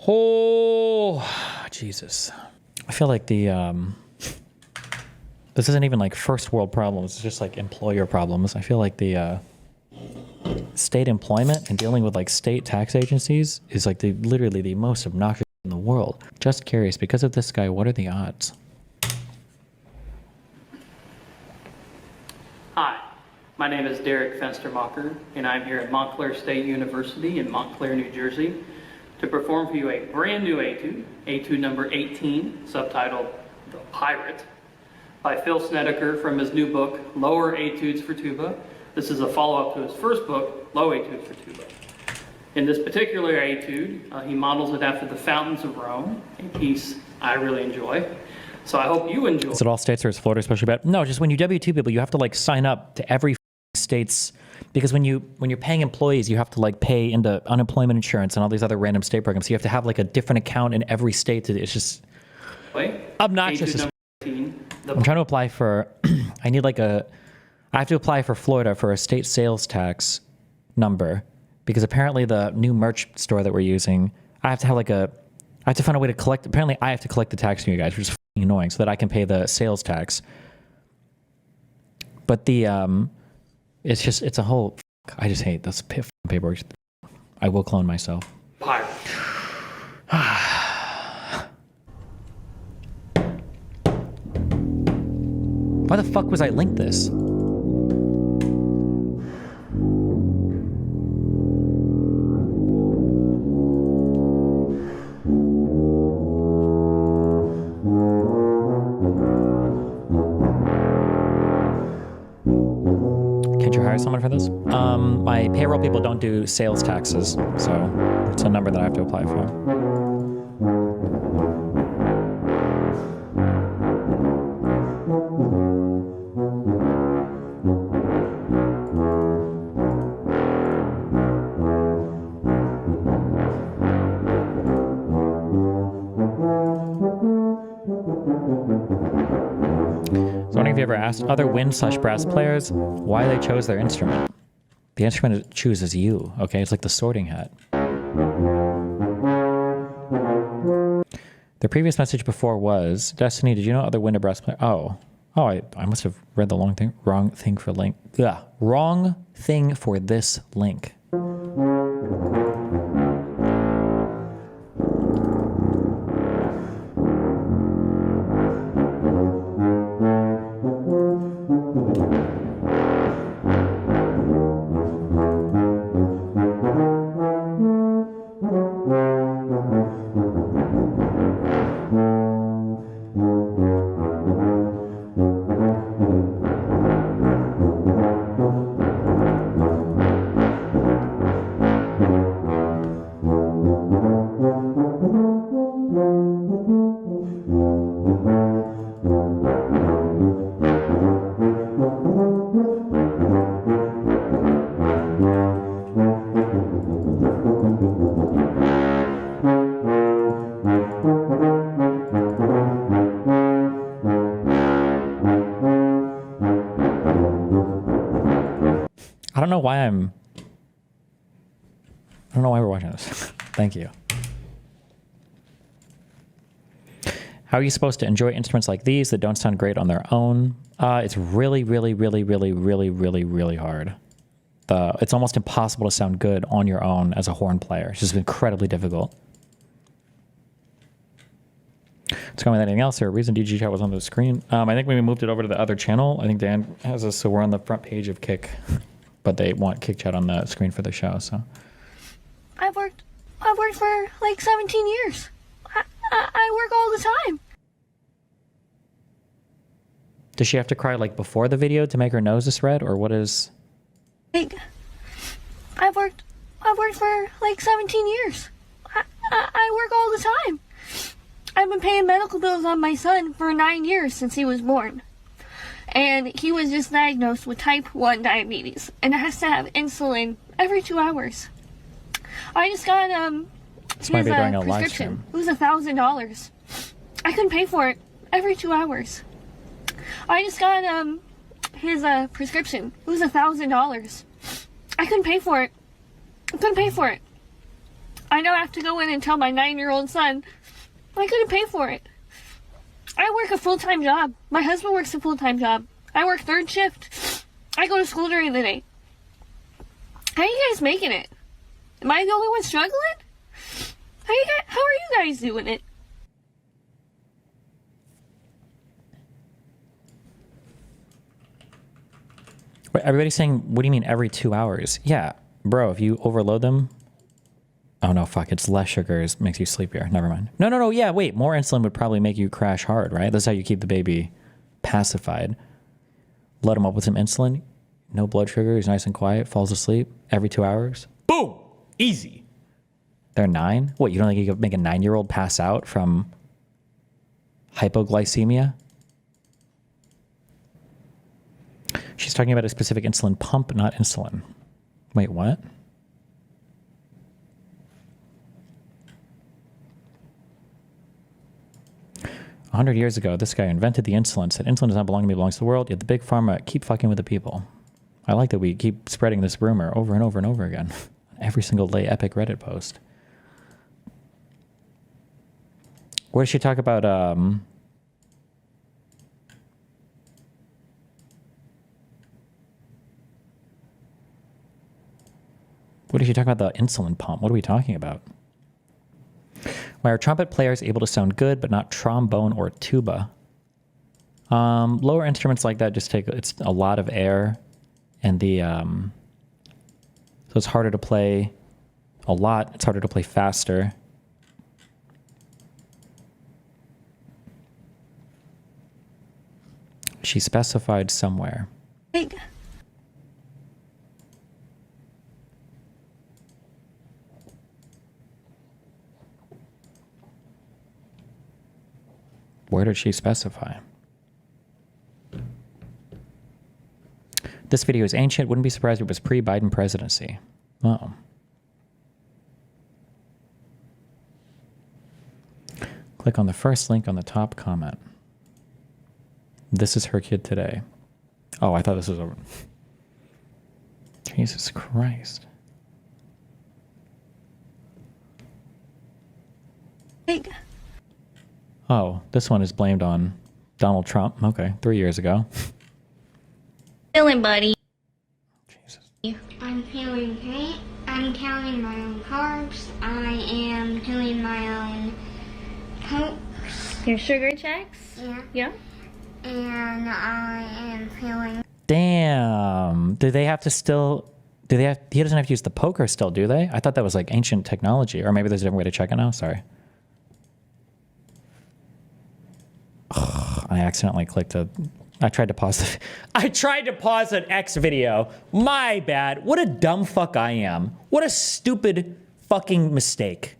Oh, Jesus. I feel like the, this isn't even like first world problems. It's just like employer problems. I feel like the, state employment and dealing with like state tax agencies is like literally the most obnoxious in the world. Just curious, because of this guy, what are the odds? Hi, my name is Derek Fenstermacher, and I'm here at Montclair State University in Montclair, New Jersey, to perform for you a brand new etude, etude number 18, subtitled The Pirate, by Phil Snedeker from his new book, Lower Etudes for Tuba. This is a follow-up to his first book, Low Etudes for Tuba. In this particular etude, he models it after The Fountains of Rome, a piece I really enjoy. So I hope you enjoy. Is it all states or is Florida especially bad? No, just when you W-2 people, you have to like sign up to every state's, because when you're paying employees, you have to like pay into unemployment insurance and all these other random state programs. So you have to have like a different account in every state. It's just obnoxious. I'm trying to apply for, I have to apply for Florida for a state sales tax number, because apparently the new merch store that we're using, I have to find a way to collect, apparently I have to collect the tax from you guys, which is f***ing annoying, so that I can pay the sales tax. But the, it's a whole, I just hate this paperwork. I will clone myself. Pirate. Why the fuck was I linked this? Someone for this? My payroll people don't do sales taxes, so it's a number that I have to apply for. Have you ever asked other wind/brass players why they chose their instrument? The instrument it chooses you, okay? It's like the sorting hat. The previous message before was, Destiny, did you know other wind or brass players? Oh, I must have read the wrong thing for link. Yeah, wrong thing for this link. I don't know why we're watching this. Thank you. How are you supposed to enjoy instruments like these that don't sound great on their own? It's really, really, really, really, really, really, really hard. It's almost impossible to sound good on your own as a horn player. It's just incredibly difficult. What's going with anything else? Is there a reason DG Chat was on the screen? I think when we moved it over to the other channel, I think Dan has us, so we're on the front page of Kick, but they want Kick Chat on the screen for the show, so. I've worked for like 17 years. I work all the time. Does she have to cry like before the video to make her nose this red, or what is? Like, I've worked for like 17 years. I work all the time. I've been paying medical bills on my son for 9 years since he was born. And he was just diagnosed with type 1 diabetes and has to have insulin every 2 hours. I just got his prescription. It was $1,000. I couldn't pay for it every 2 hours. I just got his prescription. It was $1,000. I couldn't pay for it. I now have to go in and tell my 9-year-old son I couldn't pay for it. I work a full-time job. My husband works a full-time job. I work third shift. I go to school during the day. How are you guys making it? Am I the only one struggling? How are you guys doing it? Wait, everybody's saying, what do you mean every 2 hours? Yeah, bro, if you overload them. Oh no, fuck, it's less sugars, makes you sleepier. Never mind. No, yeah, wait, more insulin would probably make you crash hard, right? That's how you keep the baby pacified. Load him up with some insulin, no blood sugar, he's nice and quiet, falls asleep every 2 hours. Boom! Easy. They're 9? What, you don't think you could make a 9-year-old pass out from hypoglycemia? She's talking about a specific insulin pump, not insulin. Wait, what? A 100 years ago, this guy invented the insulin, said insulin does not belong to me, it belongs to the world, yet the big pharma keep fucking with the people. I like that we keep spreading this rumor over and over and over again. Every single lay epic Reddit post. Where does she talk about, what is she talking about, the insulin pump? What are we talking about? Why are trumpet players able to sound good, but not trombone or tuba? Lower instruments like that just take, it's a lot of air, and the, so it's harder to play a lot, it's harder to play faster. She specified somewhere. Like, where did she specify? This video is ancient. Wouldn't be surprised if it was pre-Biden presidency. Oh. Click on the first link on the top comment. This is her kid today. Oh, I thought this was a... Jesus Christ. like, Oh, this one is blamed on Donald Trump. Okay, 3 years ago. Feeling, buddy. Jesus. I'm feeling paint. I'm counting my own carbs. I am doing my own cokes. your sugar checks? Yeah. Yeah. And I am feeling. Damn. Do they have to still... Do they have... He doesn't have to use the poker still, do they? I thought that was like ancient technology. Or maybe there's a different way to check it now. Sorry. Ugh, I accidentally clicked a... I tried to pause an X video. My bad. What a dumb fuck I am. What a stupid fucking mistake.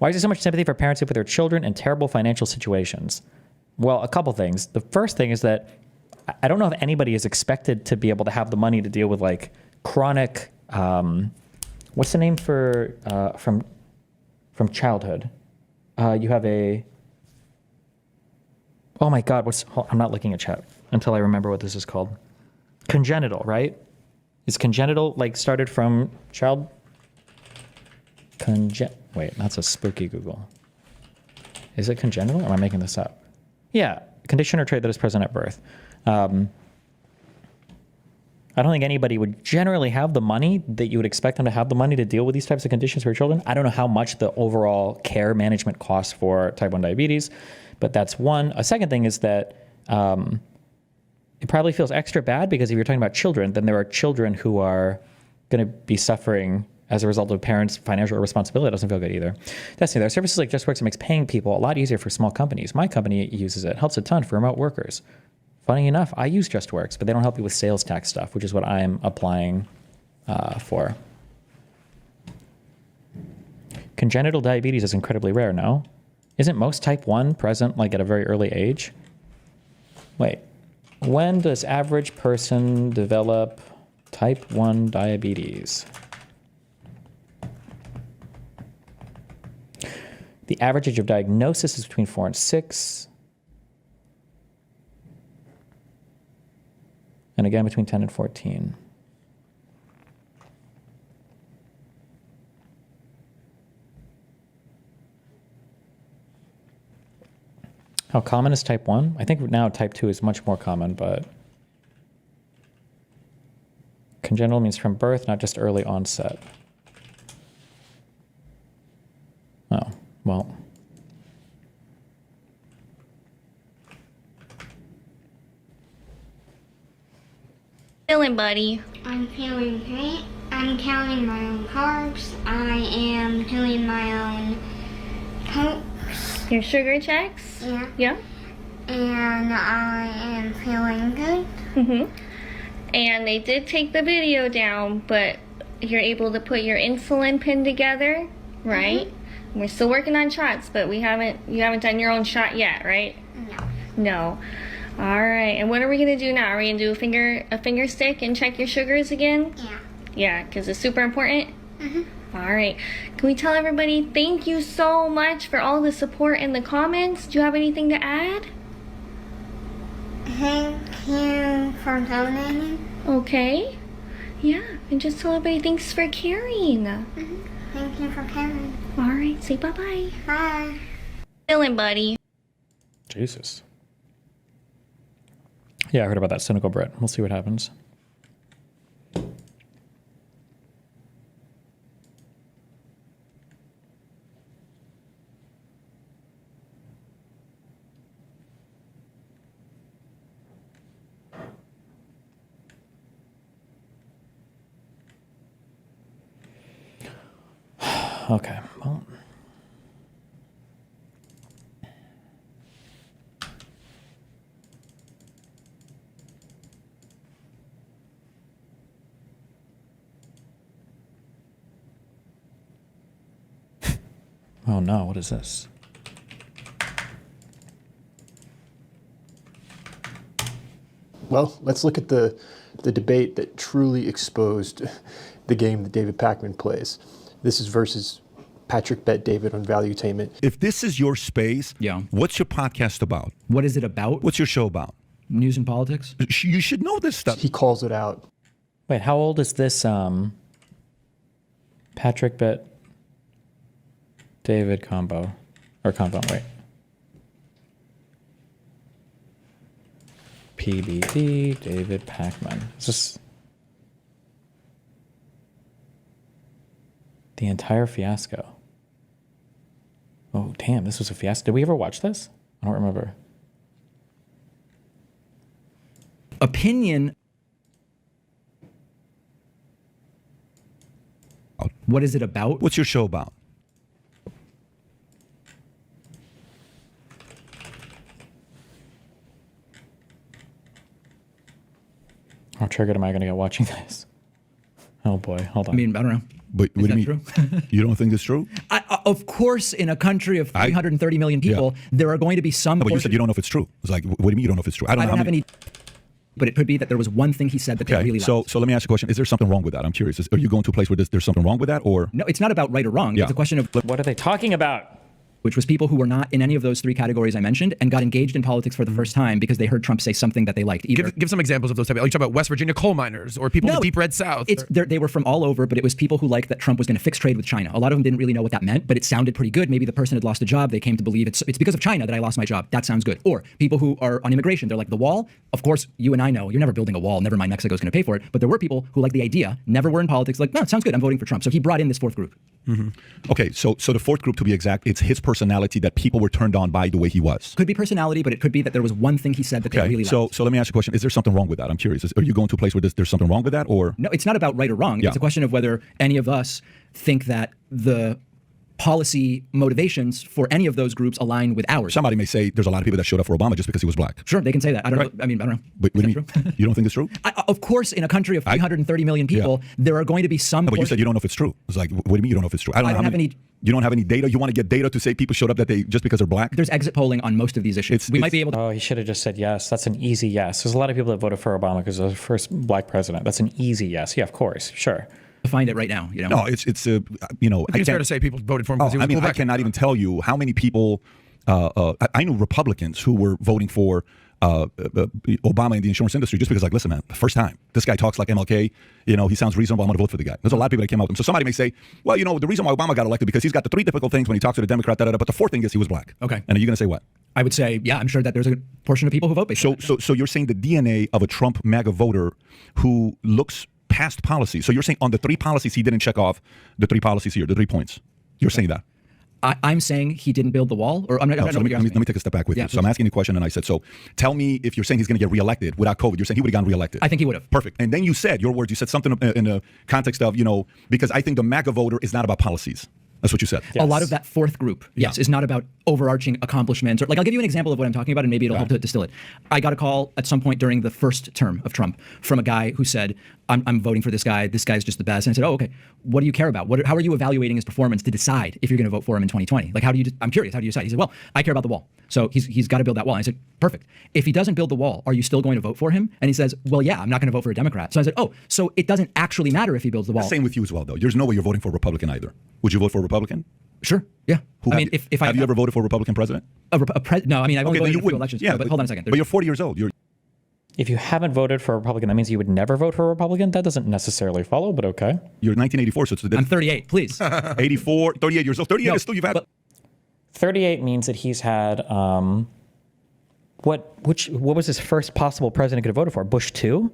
Why is there so much sympathy for parents who put their children in terrible financial situations? Well, a couple things. The first thing is that I don't know if anybody is expected to be able to have the money to deal with like chronic, what's the name for, from childhood? You have a, oh my God, I'm not looking at chat until I remember what this is called. Congenital, right? Is congenital like started from child? Wait, that's a spooky Google. Is it congenital or am I making this up? Yeah, condition or trait that is present at birth. I don't think anybody would generally have the money that you would expect them to have the money to deal with these types of conditions for children. I don't know how much the overall care management costs for type 1 diabetes, but that's one. A second thing is that it probably feels extra bad because if you're talking about children, then there are children who are going to be suffering as a result of parents' financial irresponsibility. It doesn't feel good either. That's there are services like JustWorks that makes paying people a lot easier for small companies. My company uses it. Helps a ton for remote workers. Funny enough, I use JustWorks, but they don't help you with sales tax stuff, which is what I'm applying for. Congenital diabetes is incredibly rare, no? Isn't most type 1 present like at a very early age? Wait, when does average person develop type 1 diabetes? The average age of diagnosis is between 4 and 6. And again, between 10 and 14. How common is type 1? I think now type 2 is much more common, but congenital means from birth, not just early onset. Oh, well. Feeling, buddy. I'm feeling great. I'm counting my own carbs. I am doing my own pokes. Your sugar checks? Yeah. Yeah. And I am feeling good. And they did take the video down, but you're able to put your insulin pin together, right? We're still working on shots, but you haven't done your own shot yet, right? No. No. All right. And what are we gonna do now? Are we gonna do a finger stick and check your sugars again? Yeah. Yeah, because it's super important. All right. Can we tell everybody thank you so much for all the support in the comments? Do you have anything to add? Thank you for donating. Okay. Yeah, and just tell everybody thanks for caring. Thank you for coming. All right. Say bye-bye. Bye. Feeling, buddy. Jesus. Yeah, I heard about that cynical Brit. We'll see what happens. Okay, well. Oh no, what is this? Well, let's look at the debate that truly exposed the game that David Pakman plays. This is versus Patrick Bet David on Valuetainment. If this is your space, Yeah. what's your podcast about? What is it about? What's your show about? News and politics? You should know this stuff. He calls it out. Wait, how old is this Patrick Bet David combo? Or combo, wait. PBD, David Pakman. Is this the entire fiasco? Oh, damn, this was a fiasco. Did we ever watch this? I don't remember. Opinion. What is it about? What's your show about? How triggered am I going to get watching this? Oh boy, hold on. I mean, I don't know. But Is what do that you mean? true? You don't think it's true? Of course, in a country of 330 million people, there are going to be some. No, but you portion- said you don't know if it's true. It's like, what do you mean you don't know if it's true? I don't know have how many. any. But it could be that there was one thing he said that they Okay, really liked. so let me ask you a question. Is there something wrong with that? I'm curious. Are you going to a place where there's something wrong with that, or? No, it's not about right or wrong. Yeah. It's a question of What are they talking about? which was people who were not in any of those three categories I mentioned and got engaged in politics for the first time because they heard Trump say something that they liked. Either Give some examples of those type of. Like, you talk about West Virginia coal miners or people in the deep red South. They were from all over, but it was people who liked that Trump was going to fix trade with China. A lot of them didn't really know what that meant, but it sounded pretty good. Maybe the person had lost a job. They came to believe it's because of China that I lost my job. That sounds good. Or people who are on immigration. They're like, the wall? Of course, you and I know you're never building a wall. Never mind, Mexico's going to pay for it. But there were people who liked the idea, never were in politics, like, no, it sounds good. I'm voting for Trump. So he brought in this fourth group. Okay, so the fourth group, to be exact, it's his personality that people were turned on by the way he was. Could be personality, but it could be that there was one thing he said that they Okay, really liked. so let me ask you a question. Is there something wrong with that? I'm curious. Are you going to a place where there's something wrong with that, or? No, it's not about right or wrong. Yeah. It's a question of whether any of us think that the policy motivations for any of those groups align with ours. Somebody may say there's a lot of people that showed up for Obama just because he was black. Sure, they can say that. I don't know. I mean, I don't know. But what Is do that you mean? You don't think it's true? Of course, in a country of 330 million people, there are going to be some. No, but you portion- said you don't know if it's true. It's like, what do you mean you don't know if it's true? I don't know how have many. any- You don't have any data? You want to get data to say people showed up that they just because they're black? There's exit polling on most of these issues. We might be able to Oh, he should have just said yes. That's an easy yes. There's a lot of people that voted for Obama because he was the first black president. That's an easy yes. Yeah, of course. Sure. find it right now. You know. No, it's you know. I think it's fair to say people voted for him because he was I mean, cool I back. cannot even tell you how many people. I knew Republicans who were voting for Obama in the insurance industry just because, like, listen, man, the first time this guy talks like MLK, you know, he sounds reasonable. I'm going to vote for the guy. There's a lot of people that came out. And so somebody may say, well, you know, the reason why Obama got elected because he's got the three difficult things when he talks to the Democrat, but the fourth thing is he was black. Okay. And are you going to say what? I would say, yeah, I'm sure that there's a portion of people who vote based on that. So you're saying the DNA of a Trump MAGA voter who looks past policy. So you're saying on the 3 policies he didn't check off the 3 policies here, the 3 points. You're saying that. I'm saying he didn't build the wall, or I'm not. No, so let me take a step back with you. So I'm asking you a question, and I said, so tell me if you're saying he's going to get reelected without COVID. You're saying he would have gotten reelected. I think he would have. Perfect. And then you said your words. You said something in the context of, because I think the MAGA voter is not about policies. That's what you said. A lot of that fourth group, yes, is not about overarching accomplishments. Or I'll give you an example of what I'm talking about, and maybe it'll help to distill it. I got a call at some point during the first term of Trump from a guy who said, I'm voting for this guy. This guy's just the best. And I said, oh, okay. What do you care about? How are you evaluating his performance to decide if you're going to vote for him in 2020? Like, I'm curious. How do you decide? He said, well, I care about the wall. So he's got to build that wall. And I said, perfect. If he doesn't build the wall, are you still going to vote for him? And he says, well, yeah, I'm not going to vote for a Democrat. So I said, oh, so it doesn't actually matter if he builds the wall. Same with you as well, though. There's no way you're voting for a Republican either. Would you vote for a Republican? Sure. Yeah. Have you ever voted for a Republican president? No. I mean, I've only voted in a few elections. Yeah, but hold on a second. But you're 40 years old. If you haven't voted for a Republican, that means you would never vote for a Republican? That doesn't necessarily follow, but okay. You're 1984, so it's I'm 38, please. 84, 38 years old. 38 is still, you've had... 38 means that he's had, what was his first possible president could have voted for? Bush 2?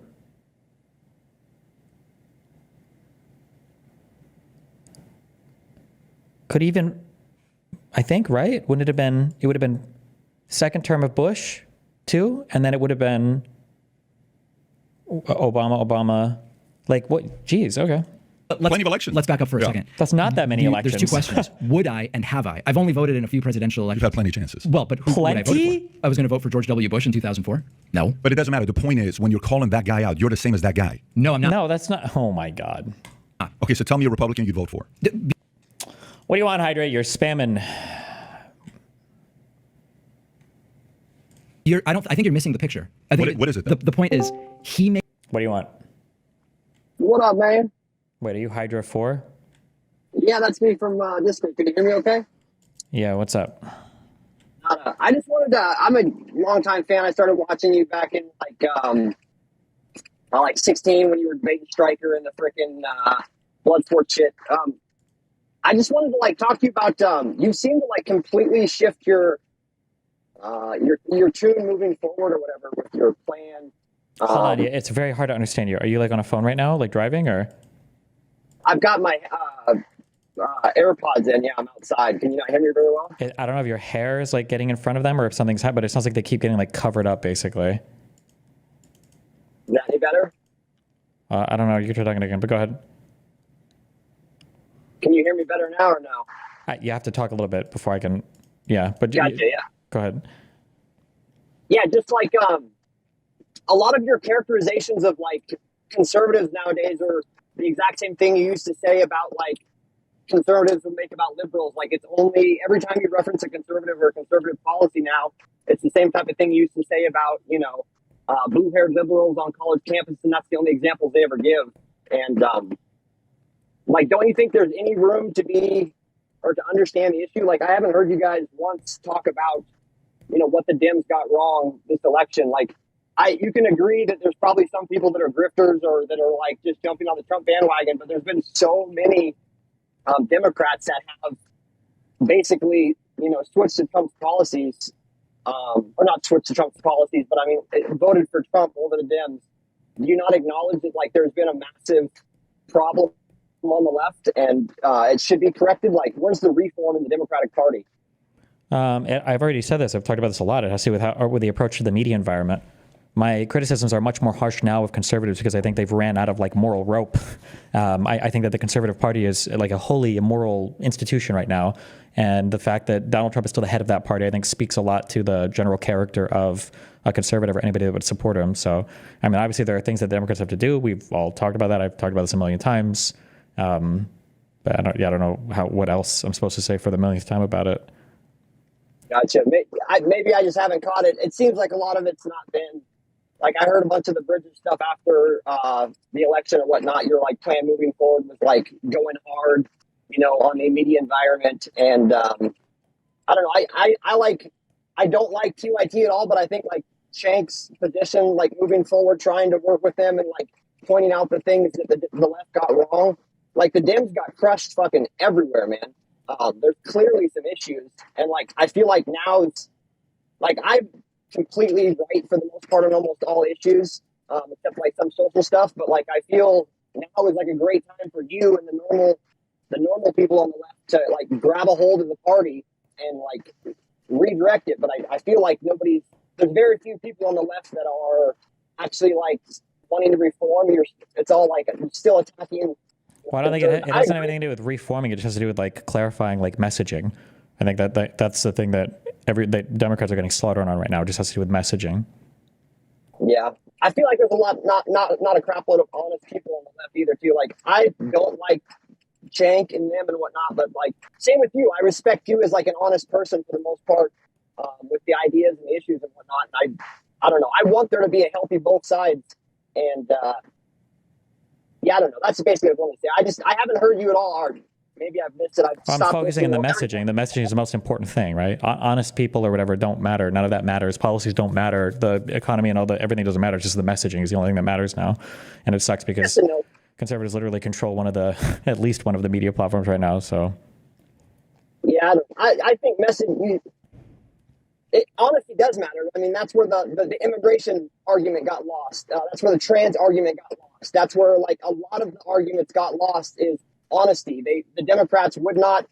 Could even, I think, right? It would have been second term of Bush 2, and then it would have been Obama. Like, what? Geez, okay. Plenty of elections. Let's back up for a second. That's not that many elections. There's 2 questions. Would I and have I? I've only voted in a few presidential elections. You've had plenty of chances. Well, but who would I vote for? I was going to vote for George W. Bush in 2004. No. But it doesn't matter. The point is, when you're calling that guy out, you're the same as that guy. No, I'm not. No, that's not. Oh, my God. Okay, so tell me a Republican you'd vote for. What do you want, Hydrate? You're spamming. I think you're missing the picture. I think what is it, though? The point is, he made... What do you want? What up, man? Wait, are you Hydra 4? Yeah, that's me from Discord. Can you hear me okay? Yeah, what's up? I just wanted to, I'm a longtime fan. I started watching you back in like 16 when you were debating Stryker and the frickin' Bloodsport shit. I just wanted to talk to you about, you seem to completely shift your tune moving forward or whatever with your plan. Hold on, it's very hard to understand you. Are you on a phone right now, driving, or? I've got my AirPods in. Yeah, I'm outside. Can you not hear me very well? I don't know if your hair is getting in front of them or if something's happened, but it sounds like they keep getting covered up, basically. Is that any better? I don't know. You can try talking again, but go ahead. Can you hear me better now or no? You have to talk a little bit before I can. Yeah, but gotcha, yeah. Go ahead. Yeah, just a lot of your characterizations of conservatives nowadays are the exact same thing you used to say about conservatives would make about liberals. It's only every time you reference a conservative or a conservative policy now, it's the same type of thing you used to say about, blue-haired liberals on college campus, and that's the only examples they ever give. And don't you think there's any room to be or to understand the issue? I haven't heard you guys once talk about, what the Dems got wrong this election. You can agree that there's probably some people that are grifters or that are just jumping on the Trump bandwagon, but there's been so many Democrats that have basically, switched to Trump's policies, or not switched to Trump's policies, but voted for Trump over the Dems. Do you not acknowledge that there's been a massive problem on the left and it should be corrected? Where's the reform in the Democratic Party? I've already said this. I've talked about this a lot. It has to do with the approach to the media environment. My criticisms are much more harsh now of conservatives because I think they've ran out of moral rope. I think that the Conservative Party is a wholly immoral institution right now. And the fact that Donald Trump is still the head of that party, I think speaks a lot to the general character of a conservative or anybody that would support him. So, obviously there are things that the Democrats have to do. We've all talked about that. I've talked about this a million times. But I don't know what else I'm supposed to say for the millionth time about it. Gotcha. Maybe I just haven't caught it. It seems like a lot of it's not been I heard a bunch of the Bridges stuff after the election and whatnot. Your plan moving forward was going hard, on the media environment. And I don't know. I don't like QIT at all, but I think Shank's position, moving forward, trying to work with them and pointing out the things that the left got wrong. The Dems got crushed fucking everywhere, man. There's clearly some issues, and I feel now's like I'm completely right for the most part on almost all issues, except like some social stuff. But like I feel now is like a great time for you and the normal people on the left to like grab a hold of the party and like redirect it. But I feel like there's very few people on the left that are actually like wanting to reform. It's all like still attacking. Well, I don't think it doesn't have anything to do with reforming. It just has to do with like clarifying like messaging. I think that's the thing that that Democrats are getting slaughtered on right now. It just has to do with messaging. Yeah, I feel like there's a lot, not a crap load of honest people on the left either too. Like I don't like Cenk and them and whatnot, but like same with you. I respect you as like an honest person for the most part, with the ideas and the issues and whatnot. And I don't know. I want there to be a healthy both sides, and yeah, I don't know. That's basically what I want to say. I haven't heard you at all argue. Maybe I've missed it. I'm focusing on the messaging. The messaging is the most important thing, right? Honest people or whatever don't matter. None of that matters. Policies don't matter. The economy and everything doesn't matter. Just the messaging is the only thing that matters now. And it sucks because conservatives literally control at least one of the media platforms right now. So yeah, I think messaging, it honestly does matter. I mean, that's where the immigration argument got lost. That's where the trans argument got lost. That's where like a lot of the arguments got lost is honesty. The Democrats would not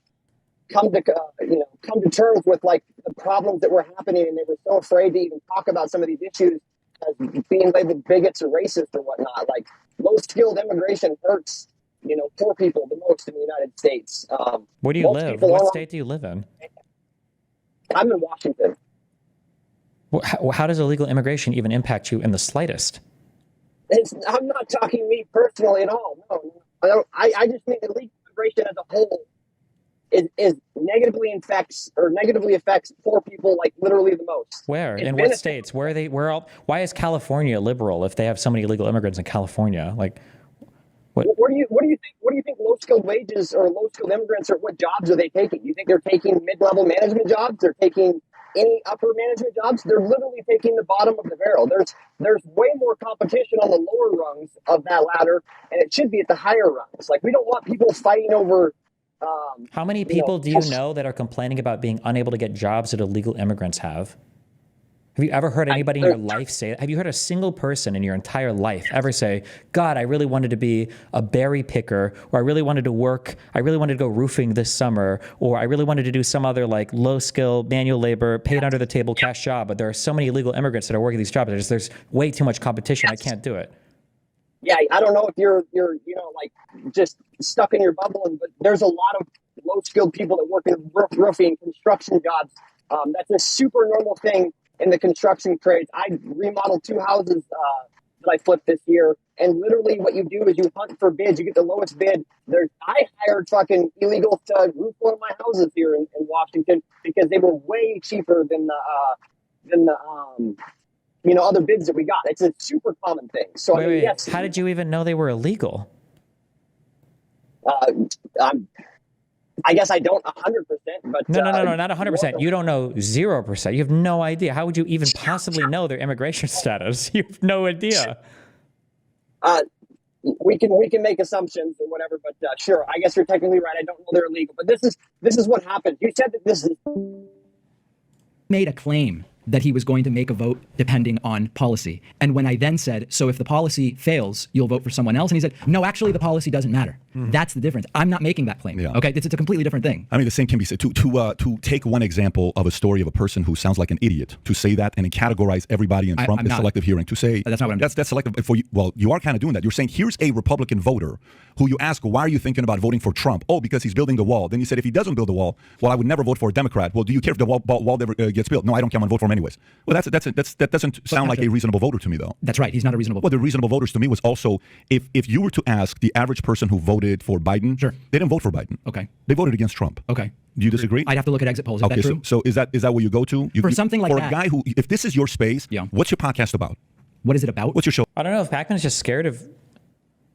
come to terms with like the problems that were happening, and they were so afraid to even talk about some of these issues as being labeled bigots or racist or whatnot. Like low-skilled immigration hurts, poor people the most in the United States. Where do you live? What state do you live in? I'm in Washington. How does illegal immigration even impact you in the slightest? I'm not talking me personally at all. No. I just think illegal immigration as a whole is negatively affects poor people like literally the most. Where? In what states? Where are they? Why is California liberal if they have so many illegal immigrants in California? Like, what do you think? What do you think? Low skilled wages or low skilled immigrants, or what jobs are they taking? You think they're taking mid level management jobs? They're taking any upper management jobs? They're literally taking the bottom of the barrel. There's way more competition on the lower rungs of that ladder, and it should be at the higher rungs. Like we don't want people fighting over. How many people do you know that are complaining about being unable to get jobs that illegal immigrants have? Have you ever heard anybody in your life say that? Have you heard a single person in your entire life ever say, God, I really wanted to be a berry picker, or I really wanted to go roofing this summer, or I really wanted to do some other like low skill manual labor, paid under the table cash job, but there are so many illegal immigrants that are working these jobs. There's way too much competition. Yes. I can't do it. Yeah, I don't know if you're like just stuck in your bubble, but there's a lot of low skilled people that work in roofing, construction jobs. That's a super normal thing in the construction trades. I remodeled 2 houses that I flipped this year, and literally what you do is you hunt for bids. You get the lowest bid. I hired fucking illegals to roof one of my houses here in Washington because they were way cheaper than the other bids that we got. It's a super common thing. So wait. Yes. How did you even know they were illegal? I guess I don't 100%, but no, not 100%. You don't know 0%. You have no idea. How would you even possibly know their immigration status? You have no idea. We can make assumptions or whatever, but sure, I guess you're technically right. I don't know they're illegal, but this is what happened. You said that this is made a claim that he was going to make a vote depending on policy. And when I then said, so if the policy fails, you'll vote for someone else? And he said, no, actually the policy doesn't matter. Mm-hmm. That's the difference. I'm not making that claim. Yeah. Okay, it's a completely different thing. I mean, the same can be said. To take one example of a story of a person who sounds like an idiot, to say that and then categorize everybody in Trump is selective hearing. To say that's not what I'm doing. That's selective for you. Well, you are kind of doing that. You're saying here's a Republican voter who you ask, why are you thinking about voting for Trump? Oh, because he's building the wall. Then you said, if he doesn't build the wall, well, I would never vote for a Democrat. Well, do you care if the wall never gets built? No, I don't care. I'm going to vote for him anyways. Well, that doesn't sound like a reasonable voter to me, though. That's right. He's not a reasonable voter. Well, the reasonable voters to me was also, if you were to ask the average person who voted for Biden, sure, they didn't vote for Biden. Okay. They voted against Trump. Okay. Do you disagree? I'd have to look at exit polls. Is okay, that true? So is that what you go to? For something like that. For a guy who, if this is your space, yeah. What's your podcast about? What is it about? What's your show? I don't know if Pakman's just scared of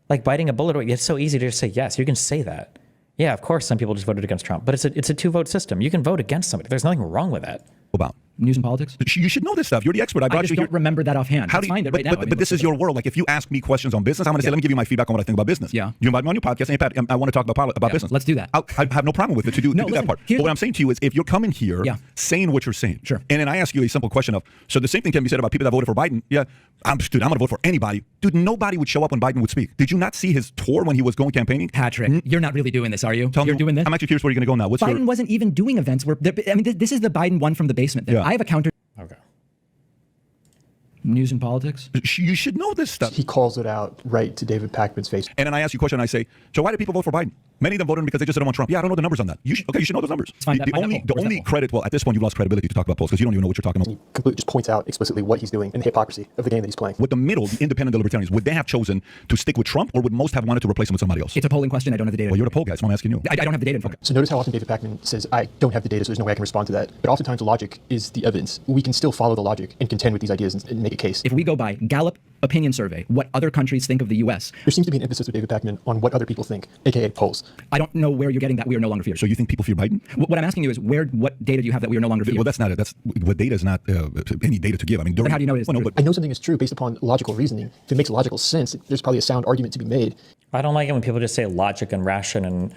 like biting a bullet. It's so easy to just say yes. You can say that. Yeah, of course some people just voted against Trump, but it's a 2-vote system. You can vote against somebody. There's nothing wrong with that. About News and politics? You should know this stuff. You're the expert. I brought just you here. don't remember that offhand. How Let's do you, find it but, right now. but, I mean, but this let's is look your world. Like, if you ask me questions on business, I'm going to say, let me give you my feedback on what I think about business. Yeah. You invite me on your podcast, and hey, Pat, I want to talk about business. Let's do that. I have no problem with it to do, No, to do listen, that part. here's But what the- I'm saying to you is, if you're coming here Yeah. saying what you're saying, Sure. and then I ask you a simple question of, so the same thing can be said about people that voted for Biden. Yeah, I'm going to vote for anybody. Dude, nobody would show up when Biden would speak. Did you not see his tour when he was going campaigning? Patrick, you're not really doing this, are you? You're doing this? I'm actually curious where you're going to go now. What's Biden your, wasn't even doing events where, I mean, this is the Biden one from the basement. Yeah. I have a counter. Okay. News and politics? you should know this stuff. He calls it out right to David Pakman's face. And then I ask you a question, and I say, so why did people vote for Biden? Many of them voted because they just didn't want Trump. Yeah, I don't know the numbers on that. You should know those numbers. find that- The find that only, poll. the Where's only that poll? credit, well, at this point, you've lost credibility to talk about polls because you don't even know what you're talking about. He completely just points out explicitly what he's doing and the hypocrisy of the game that he's playing. With the middle, the independent libertarians, would they have chosen to stick with Trump, or would most have wanted to replace him with somebody else? It's a polling question. I don't have the data. Well, you're the poll guy, so I'm asking you. I don't have the data in front of me. So notice how often David Pakman says, I don't have the data, so there's no way I can respond to that. But oftentimes the logic is the evidence. We can still follow the logic and contend with these ideas and make a case. If we go by Gallup opinion survey, what other countries think of the U.S., There seems to be an emphasis with David Pakman on what other people think, aka polls. I don't know where you're getting that we are no longer feared. So you think people fear Biden? What I'm asking you is what data do you have that we are no longer feared? Well, that's not it. That's what data is not any data to give. I mean, Then how do you know it is well, no, true? but I know something is true based upon logical reasoning. If it makes logical sense, there's probably a sound argument to be made. I don't like it when people just say logic and ration and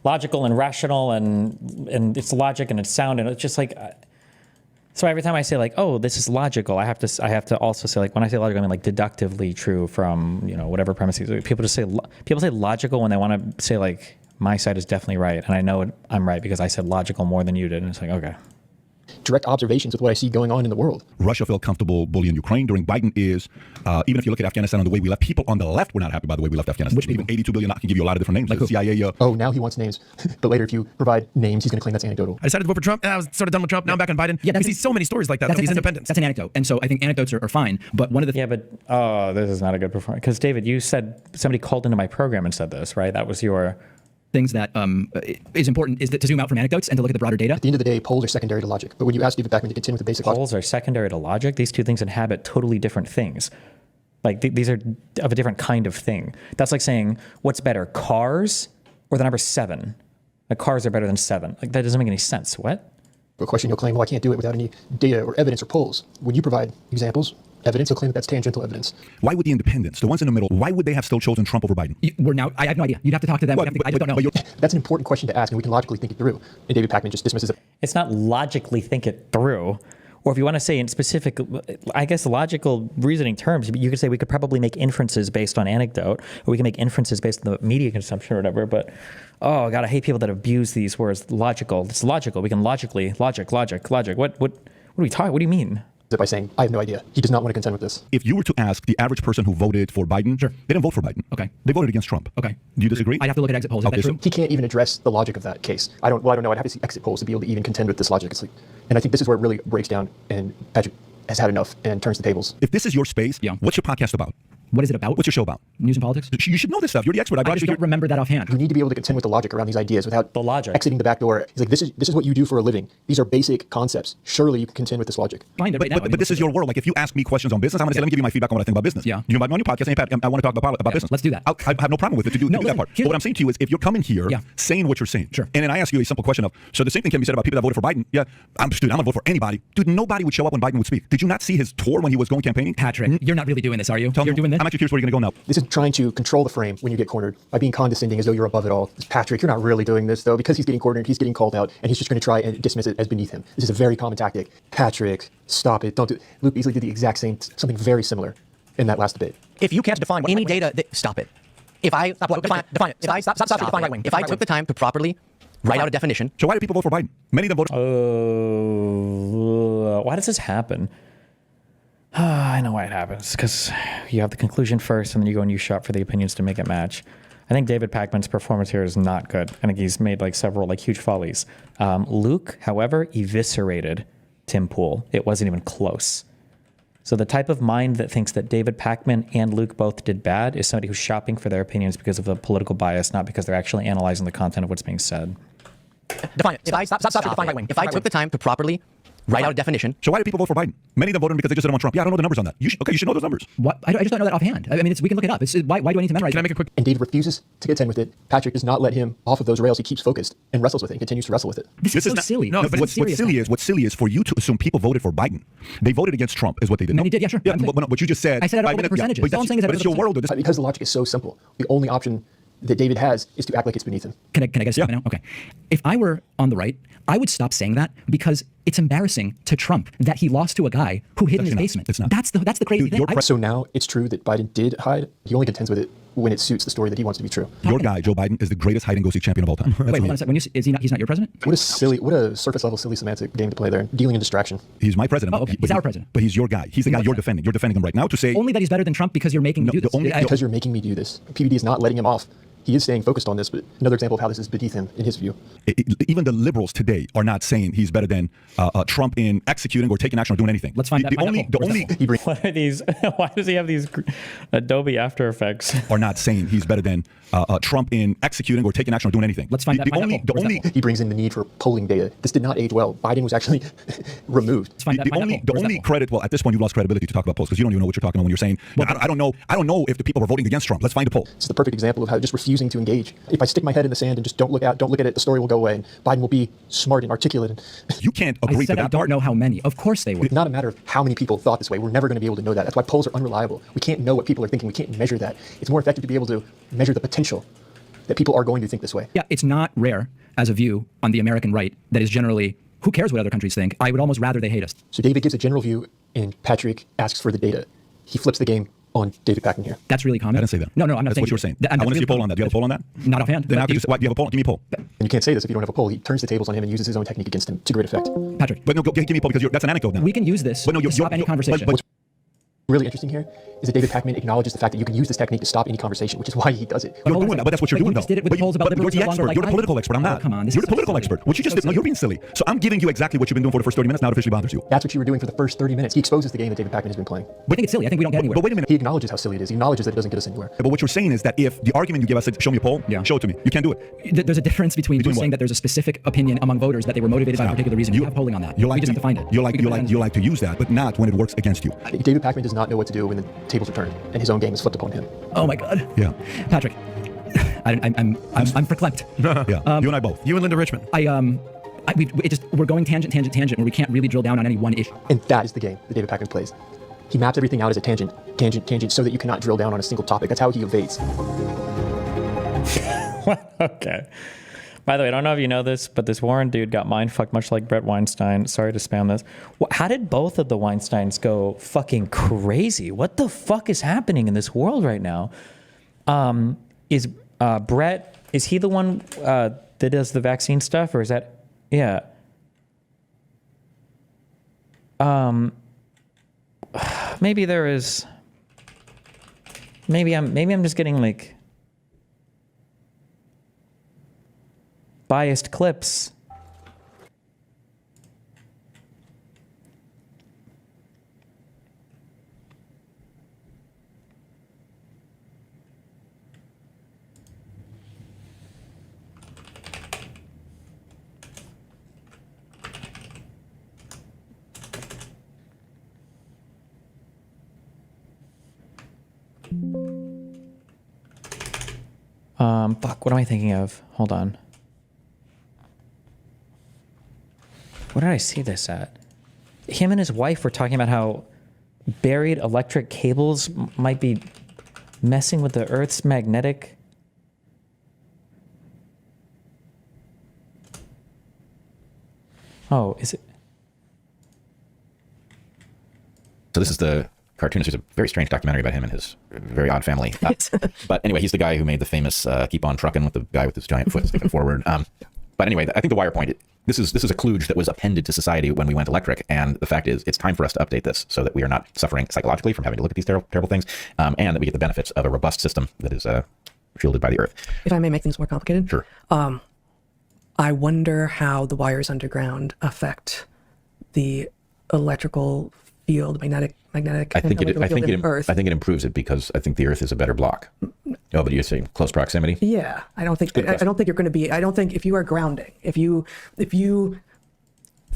logical and rational and it's logic and it's sound and it's just like. So every time I say like, oh, this is logical, I have to also say like when I say logical, I mean like deductively true from whatever premises. People just say people say logical when they want to say like my side is definitely right, and I know I'm right because I said logical more than you did, and it's like okay. Direct observations with what I see going on in the world. Russia felt comfortable bullying Ukraine during Biden is, even if you look at Afghanistan and the way we left, people on the left were not happy by the way we left Afghanistan. Which people? 82 billion, I can give you a lot of different names. Like the who? CIA. Oh, now he wants names. But later, if you provide names, he's going to claim that's anecdotal. I decided to vote for Trump. I was sort of done with Trump. Now I'm back on Biden. Yeah, we see so many stories like that. These independents. That's an anecdote. And so I think anecdotes are fine. But one of the Yeah, but this is not a good performance because David, you said somebody called into my program and said this, right? That was your. things that is important is that to zoom out from anecdotes and to look at the broader data. At the end of the day, polls are secondary to logic. But when you ask David Pakman to contend with the basic logic, Polls are secondary to logic. These two things inhabit totally different things. Like these are of a different kind of thing. That's like saying what's better, cars or the number 7? Like cars are better than 7. Like that doesn't make any sense. What? a question, you'll claim, well, I can't do it without any data or evidence or polls. When you provide examples, evidence, you'll claim that that's tangential evidence. Why would the independents, the ones in the middle, why would they have still chosen Trump over Biden? I have no idea. You'd have to talk to them. Well, I just don't know. That's an important question to ask, and we can logically think it through. And David Pakman just dismisses it. It's not logically think it through. Or if you want to say in specific, I guess logical reasoning terms, you could say we could probably make inferences based on anecdote, or we can make inferences based on the media consumption or whatever. But, oh, God, I hate people that abuse these words. Logical. It's logical. We can logically, logic. What are we talking? What do you mean? By saying, I have no idea. He does not want to contend with this. If you were to ask the average person who voted for Biden, Sure. They didn't vote for Biden. Okay. They voted against Trump. Okay. Do you disagree? I'd have to look at exit polls. Is Okay, that so true? He can't even address the logic of that case. I don't know. I'd have to see exit polls to be able to even contend with this logic. It's like, and I think this is where it really breaks down, and Patrick has had enough and turns the tables. If this is your space, Yeah. what's your podcast about? What is it about? What's your show about? News and politics? You should know this stuff. You're the expert. I I brought just you here. don't remember that offhand. You need to be able to contend with the logic around these ideas without The logic. exiting the back door. He's like, this is what you do for a living. These are basic concepts. Surely you can contend with this logic. Find it right now. I But mean, this is your world. Like, if you ask me questions on business, I'm going to say, let me give you my feedback on what I think about business. Yeah. You invite me on your podcast, and hey, Pat, I want to talk about business. let's do that. I have no problem with it to do No, that listen, part. here's- But what I'm saying to you is, if you're coming here Yeah. saying what you're saying, Sure. and then I ask you a simple question of, so the same thing can be said about people that voted for Biden. Yeah, I'm going to vote for anybody. Dude, nobody would show up when Biden would speak. Did you not see his tour when he was going campaigning? Patrick, you're not really doing this, are you? Tell You're me- doing this? I'm actually curious where you're going to go now. This is trying to control the frame when you get cornered by being condescending as though you're above it all. Patrick, you're not really doing this, though, because he's getting cornered, he's getting called out, and he's just going to try and dismiss it as beneath him. This is a very common tactic. Patrick, stop it. Don't do it. Luke Beasley did the exact same, something very similar in that last debate. If you can't define any data, stop it. If I define it. If I stop define right wing. If I took the time to properly write out a definition. So why do people vote for Biden? Many of them voted. Why does this happen? I know why it happens. Because you have the conclusion first, and then you go and you shop for the opinions to make it match. I think David Pakman's performance here is not good. I think he's made like several like huge follies. Luke, however, eviscerated Tim Pool. It wasn't even close. So the type of mind that thinks that David Pakman and Luke both did bad is somebody who's shopping for their opinions because of a political bias, not because they're actually analyzing the content of what's being said. Define it. If I stop define right wing. If I took the time to properly write out a definition. So why do people vote for Biden? Many of them voted because they just didn't want Trump. Yeah, I don't know the numbers on that. You should know those numbers. What? I just don't know that offhand. I mean, we can look it up. Why do I need to memorize? Can I make a quick? And David refuses to contend with it. Patrick does not let him off of those rails. He keeps focused and wrestles with it and continues to wrestle with it. This is so not, silly. No, but what's silly is for you to assume people voted for Biden. They voted against Trump is what they did. Many did, yeah, sure. Yeah, but what you just said. I said I don't know the percentages. But All I'm saying is it's your world. Because the logic is so simple. The only option that David has is to act like it's beneath him. Can I get a statement now? Okay. If I were on the right, I would stop saying that because it's embarrassing to Trump that he lost to a guy who hid in his basement. It's not. That's the crazy thing. So now it's true that Biden did hide. He only contends with it when it suits the story that he wants to be true. Your guy, Joe Biden, is the greatest hide and go seek champion of all time. Wait, hold on a second. He's not your president? What a surface level silly semantic game to play there. Dealing in distraction. He's my president. Oh, okay. He's our president. But he's your guy. He's the guy you're defending. You're defending him right now to say only that he's better than Trump because you're making me do this. Because you're making me do this. PBD is not letting him off. He is staying focused on this, but another example of how this is beneath him in his view. Even the liberals today are not saying he's better than Trump in executing or taking action or doing anything. Let's find that. What are these? Why does he have these Adobe After Effects? Are not saying he's better than Trump in executing or taking action or doing anything. Let's find that. He brings in the need for polling data. This did not age well. Biden was actually removed. The only credit, well, at this point, you've lost credibility to talk about polls because you don't even know what you're talking about when you're saying, I don't know if the people are voting against Trump. Let's find a poll. It's the perfect example of how just refusing to engage. If I stick my head in the sand and just don't look at it, the story will go away and Biden will be smart and articulate. You can't agree to that. I don't know how many. Of course they would. It's not a matter of how many people thought this way. We're never going to be able to know that. That's why polls are unreliable. We can't know what people are thinking. We can't measure that. It's more effective to be able to measure the potential that people are going to think this way. Yeah, it's not rare as a view on the American right that is generally, who cares what other countries think? I would almost rather they hate us. So David gives a general view and Patrick asks for the data. He flips the game on David Pakman here. That's really common. I didn't say that. No, I'm not That's saying what you were saying. I want to see a poll on that. Do you have a poll on that? Not offhand. Then do you have a poll? Give me a poll. And you can't say this if you don't have a poll. He turns the tables on him and uses his own technique against him to great effect. Patrick. But no, give me a poll because that's an anecdote now. We can use this to stop any conversation. What's really interesting here is that David Pakman acknowledges the fact that you can use this technique to stop any conversation, which is why he does it. You're doing that, but that's what you're doing, though. You just did it with polls about you're the expert. You're the political expert. I'm not. Oh, come on. You're the political expert. What you just did. No, you're being silly. So I'm giving you exactly what you've been doing for the first 30 minutes. Now it officially bothers you. That's what you were doing for the first 30 minutes. He exposes the game that David Pakman has been playing. I think it's silly. I think we don't get anywhere. But wait a minute. He acknowledges how silly it is. He acknowledges that it doesn't get us anywhere. But what you're saying is that if the argument you give us said, show me a poll, show it to me. You can't do it. There's a difference between saying that there's a specific opinion among voters that they were motivated by a particular reason. You have polling on that. We just have to find it. You like to use that, but not when it works against you. David Pakman does not know what to do when the tables are turned and his own game is flipped upon him. Oh my God. Yeah. Patrick, I'm verklempt. Yeah. You and I both. You and Linda Richmond. We're going tangent where we can't really drill down on any one issue. And that is the game that David Pakman plays. He maps everything out as a tangent, so that you cannot drill down on a single topic. That's how he evades. Okay. By the way, I don't know if you know this, but this Warren dude got mind fucked much like Brett Weinstein. Sorry to spam this. How did both of the Weinsteins go fucking crazy? What the fuck is happening in this world right now? Is Brett, is he the one that does the vaccine stuff, or is that, yeah. Maybe there is, maybe I'm just getting like biased clips. Fuck, what am I thinking of? Hold on. Where did I see this at? Him and his wife were talking about how buried electric cables might be messing with the Earth's magnetic. Oh, is it? So this is the cartoonist. There's a very strange documentary about him and his very odd family. But anyway, he's the guy who made the famous "Keep on Truckin'" with the guy with his giant foot sticking forward. But anyway, I think the wire point. This is a kludge that was appended to society when we went electric, and the fact is, it's time for us to update this so that we are not suffering psychologically from having to look at these terrible things, and that we get the benefits of a robust system that is shielded by the Earth. If I may make things more complicated, sure. I wonder how the wires underground affect the electrical field, magnetic. I think it improves it because I think the Earth is a better block. Oh, but you're saying close proximity? Yeah, I don't think you're going to be. I don't think if you are grounding, if you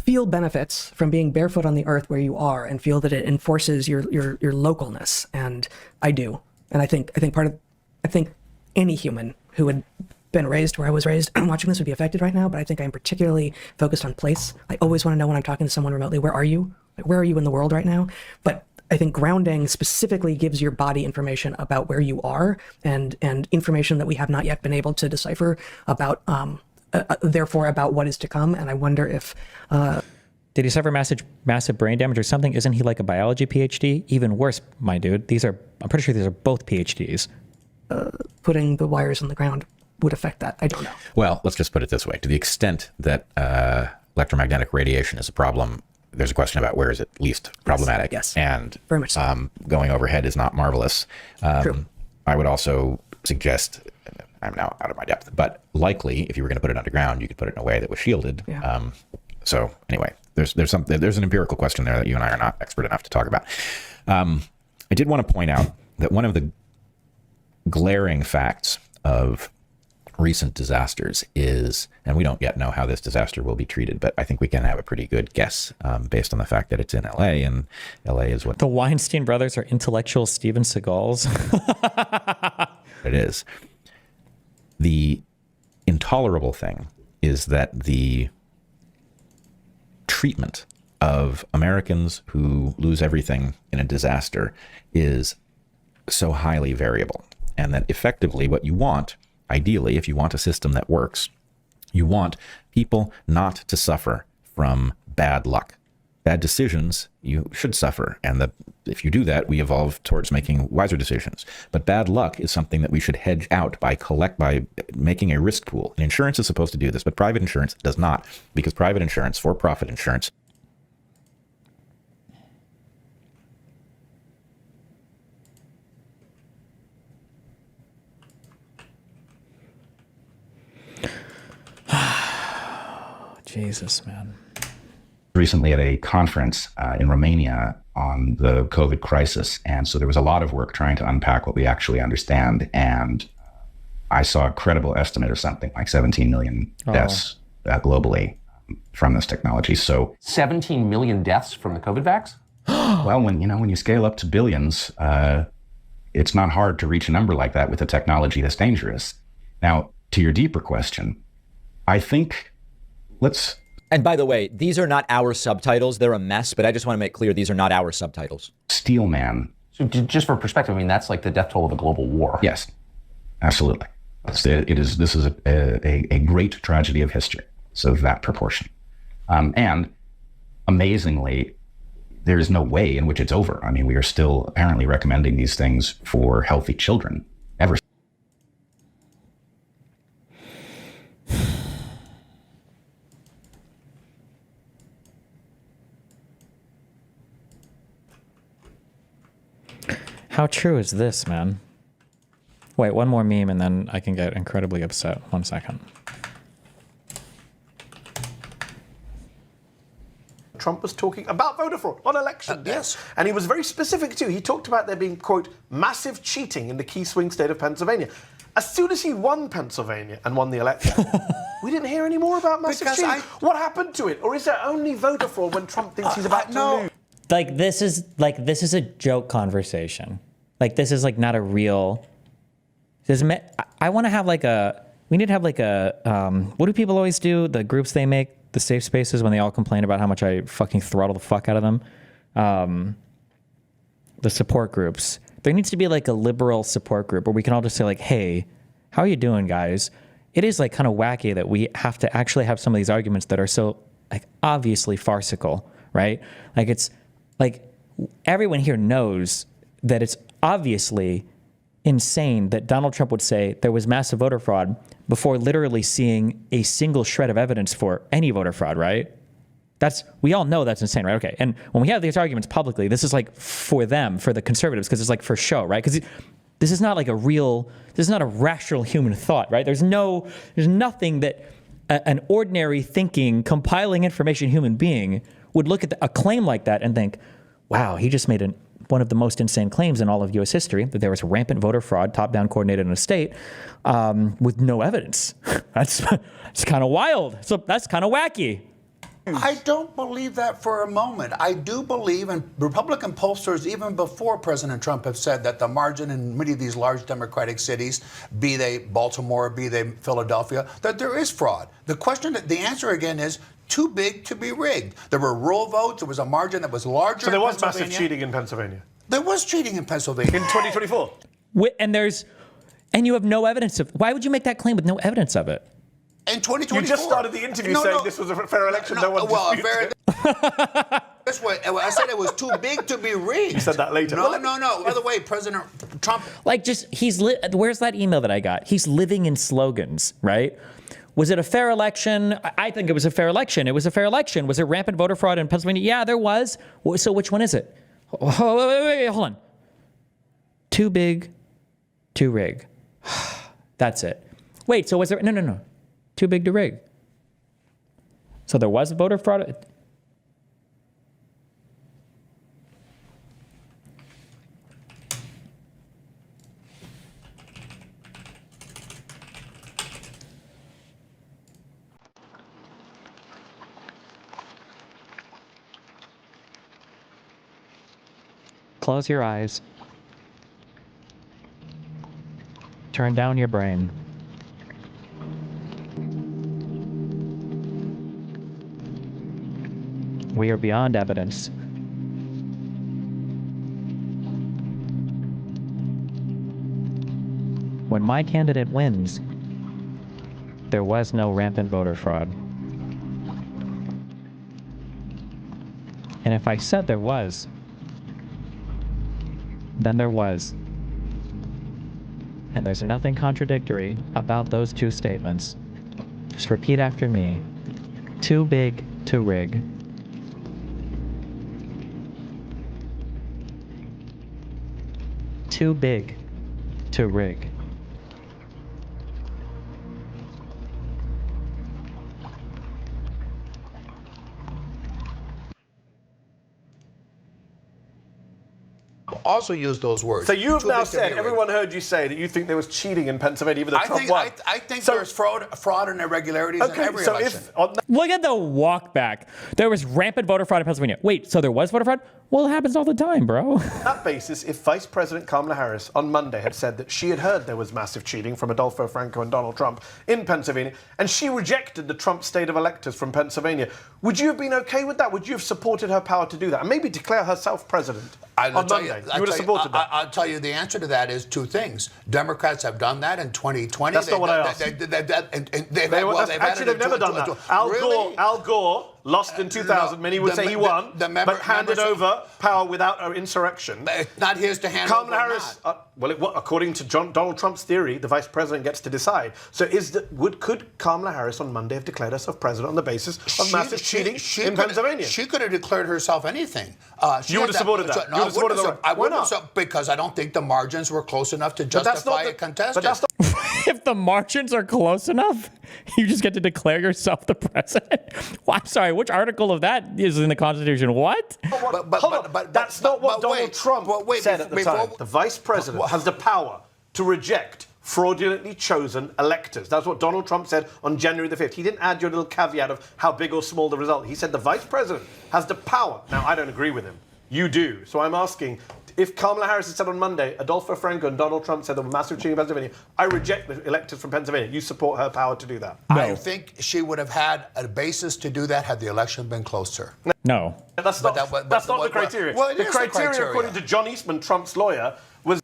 feel benefits from being barefoot on the earth where you are and feel that it enforces your localness. And I do. And I think any human who had been raised where I was raised watching this would be affected right now, but I think I'm particularly focused on place. I always want to know when I'm talking to someone remotely, where are you? Like, where are you in the world right now? But I think grounding specifically gives your body information about where you are and information that we have not yet been able to decipher about, therefore about what is to come. And I wonder if... Did he suffer massive brain damage or something? Isn't he like a biology PhD? Even worse, my dude. I'm pretty sure these are both PhDs. Putting the wires on the ground would affect that. I don't know. Well, let's just put it this way. To the extent that electromagnetic radiation is a problem, there's a question about where is it least problematic. Yes. And very much so. Going overhead is not marvelous. True. I would also suggest, I'm now out of my depth, but likely if you were going to put it underground, you could put it in a way that was shielded. Yeah. So anyway, there's an empirical question there that you and I are not expert enough to talk about. I did want to point out that one of the glaring facts of recent disasters is, and we don't yet know how this disaster will be treated, but I think we can have a pretty good guess based on the fact that it's in LA, and LA is what the Weinstein brothers are intellectual Steven Seagals. it is. The intolerable thing is that the treatment of Americans who lose everything in a disaster is so highly variable, and that effectively what you want, ideally, if you want a system that works, you want people not to suffer from bad luck. Bad decisions, you should suffer. And if you do that, we evolve towards making wiser decisions. But bad luck is something that we should hedge out by making a risk pool. And insurance is supposed to do this, but private insurance does not, because private insurance, for-profit insurance, Jesus, man. Recently at a conference in Romania on the COVID crisis. And so there was a lot of work trying to unpack what we actually understand. And I saw a credible estimate of something like 17 million deaths globally from this technology. So 17 million deaths from the COVID vax? Well, when you scale up to billions, it's not hard to reach a number like that with a technology that's dangerous. Now, to your deeper question, I think And by the way, these are not our subtitles. They're a mess, but I just want to make clear these are not our subtitles. Steelman. So just for perspective, I mean, that's like the death toll of a global war. Yes, absolutely. This is a great tragedy of history. So that proportion. And amazingly, there is no way in which it's over. I mean, we are still apparently recommending these things for healthy children ever. How true is this, man? Wait, one more meme and then I can get incredibly upset. 1 second. Trump was talking about voter fraud on election day. Yes. And he was very specific too. He talked about there being, quote, massive cheating in the key swing state of Pennsylvania. As soon as he won Pennsylvania and won the election, we didn't hear any more about massive cheating. What happened to it? Or is there only voter fraud when Trump thinks he's about to lose? Like this is a joke conversation. Like this is like not a real. I want to have like we need to have like what do people always do? The groups they make, the safe spaces when they all complain about how much I fucking throttle the fuck out of them. The support groups. There needs to be like a liberal support group where we can all just say like, hey, how are you doing, guys? It is like kind of wacky that we have to actually have some of these arguments that are so like obviously farcical, right? Like it's like everyone here knows that it's obviously insane that Donald Trump would say there was massive voter fraud before literally seeing a single shred of evidence for any voter fraud, right? We all know that's insane, right? Okay. And when we have these arguments publicly, this is like for them, for the conservatives, because it's like for show, right? Because this is not like this is not a rational human thought, right? There's nothing that an ordinary thinking, compiling information human being would look at a claim like that and think, wow, he just made one of the most insane claims in all of U.S. history, that there was rampant voter fraud, top-down coordinated in a state, with no evidence. That's kind of wild. So that's kind of wacky. I don't believe that for a moment. I do believe, and Republican pollsters, even before President Trump, have said that the margin in many of these large Democratic cities, be they Baltimore, be they Philadelphia, that there is fraud. The answer again is too big to be rigged. There were rural votes. There was a margin that was larger. So there was massive cheating in Pennsylvania. There was cheating in Pennsylvania in 2024. And you have no evidence of. Why would you make that claim with no evidence of it? In 2024. You just started the interview saying this was a fair election. No one disputes it. This way, I said it was too big to be rigged. You said that later. No. By the way, President Trump. Where's that email that I got? He's living in slogans, right? Was it a fair election? I think it was a fair election. It was a fair election. Was there rampant voter fraud in Pennsylvania? Yeah, there was. So which one is it? Wait, hold on. Too big to rig. That's it. Wait, so was there? No. Too big to rig. So there was voter fraud? Close your eyes. Turn down your brain. We are beyond evidence. When my candidate wins, there was no rampant voter fraud. And if I said there was, then there was. And there's nothing contradictory about those two statements. Just repeat after me. Too big to rig. Too big to rig. Also use those words. So you've now said, everyone heard you say that you think there was cheating in Pennsylvania, even though Trump won. I think there's fraud and irregularities in every election. Look at the walk back. There was rampant voter fraud in Pennsylvania. Wait, so there was voter fraud? Well, it happens all the time, bro. On that basis, if Vice President Kamala Harris on Monday had said that she had heard there was massive cheating from Adolfo Franco and Donald Trump in Pennsylvania, and she rejected the Trump state of electors from Pennsylvania, would you have been okay with that? Would you have supported her power to do that? And maybe declare herself president on Monday? You would have supported that? I'll tell you the answer to that is two things. Democrats have done that in 2020. That's not what I asked. They've never done that. Al Gore lost in 2000. Many would say he won, but handed over power without an insurrection. It's not his to hand Kamala over. Harris, according to Donald Trump's theory, the vice president gets to decide. So could Kamala Harris on Monday have declared herself president on the basis of massive cheating in Pennsylvania? She could have declared herself anything. You would have supported that? No, I wouldn't have, because I don't think the margins were close enough to justify a contestant. If the margins are close enough, you just get to declare yourself the president? Well, I'm sorry, which article of that is in the Constitution? What? But that's not what Donald Trump said at the time. The vice president has the power to reject fraudulently chosen electors. That's what Donald Trump said on January the 5th. He didn't add your little caveat of how big or small the result. He said the vice president has the power. Now, I don't agree with him. You do. So I'm asking, if Kamala Harris had said on Monday, Adolfo Franco and Donald Trump said there were massive cheating in Pennsylvania, I reject the electors from Pennsylvania. You support her power to do that? No. I think she would have had a basis to do that had the election been closer. No. That's not the criteria. Well, the criteria, according to John Eastman, Trump's lawyer, was...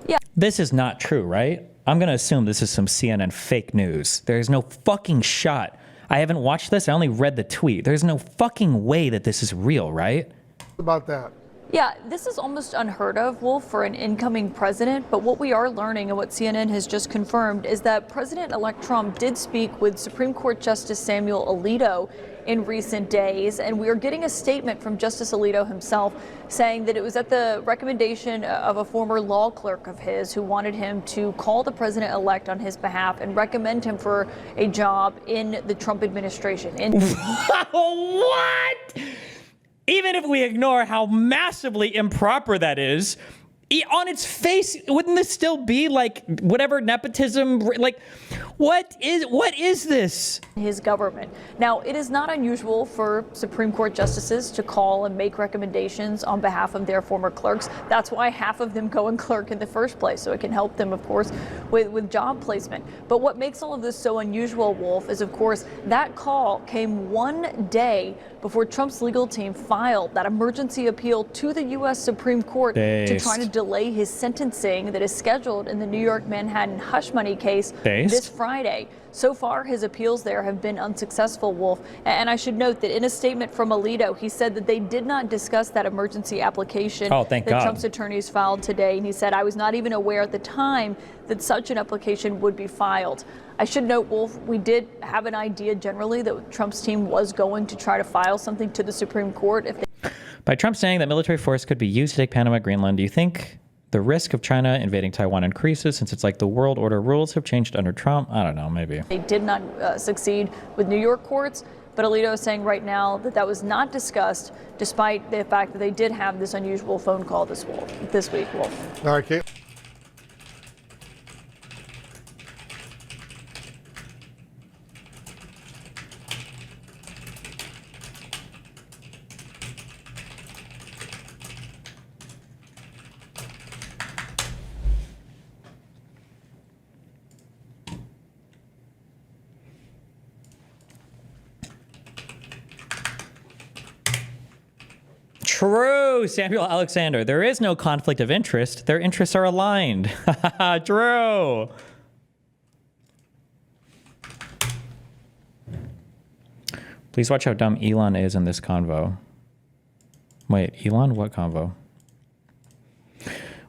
Yeah. This is not true, right? I'm going to assume this is some CNN fake news. There's no fucking shot. I haven't watched this. I only read the tweet. There's no fucking way that this is real, right? About that. Yeah, this is almost unheard of, Wolf, for an incoming president. But what we are learning and what CNN has just confirmed is that President-elect Trump did speak with Supreme Court Justice Samuel Alito in recent days. And we are getting a statement from Justice Alito himself saying that it was at the recommendation of a former law clerk of his who wanted him to call the president-elect on his behalf and recommend him for a job in the Trump administration. What? Even if we ignore how massively improper that is, on its face, wouldn't this still be like whatever nepotism? Like, what is this? His government. Now, it is not unusual for Supreme Court justices to call and make recommendations on behalf of their former clerks. That's why half of them go and clerk in the first place, so it can help them, of course, with job placement. But what makes all of this so unusual, Wolf, is, of course, that call came one day before Trump's legal team filed that emergency appeal to the U.S. Supreme Court to try to delay his sentencing that is scheduled in the New York Manhattan hush money case this Friday. So far, his appeals there have been unsuccessful, Wolf. And I should note that in a statement from Alito, he said that they did not discuss that emergency application that Trump's attorneys filed today. And he said, I was not even aware at the time that such an application would be filed. I should note, Wolf, we did have an idea generally that Trump's team was going to try to file something to the Supreme Court. By Trump saying that military force could be used to take Panama, Greenland, do you think the risk of China invading Taiwan increases since it's like the world order rules have changed under Trump? I don't know, maybe. They did not succeed with New York courts, but Alito is saying right now that that was not discussed, despite the fact that they did have this unusual phone call this week, Wolf. All right, Kate. True, Samuel Alexander. There is no conflict of interest. Their interests are aligned. True. Please watch how dumb Elon is in this convo. Wait, Elon? What convo?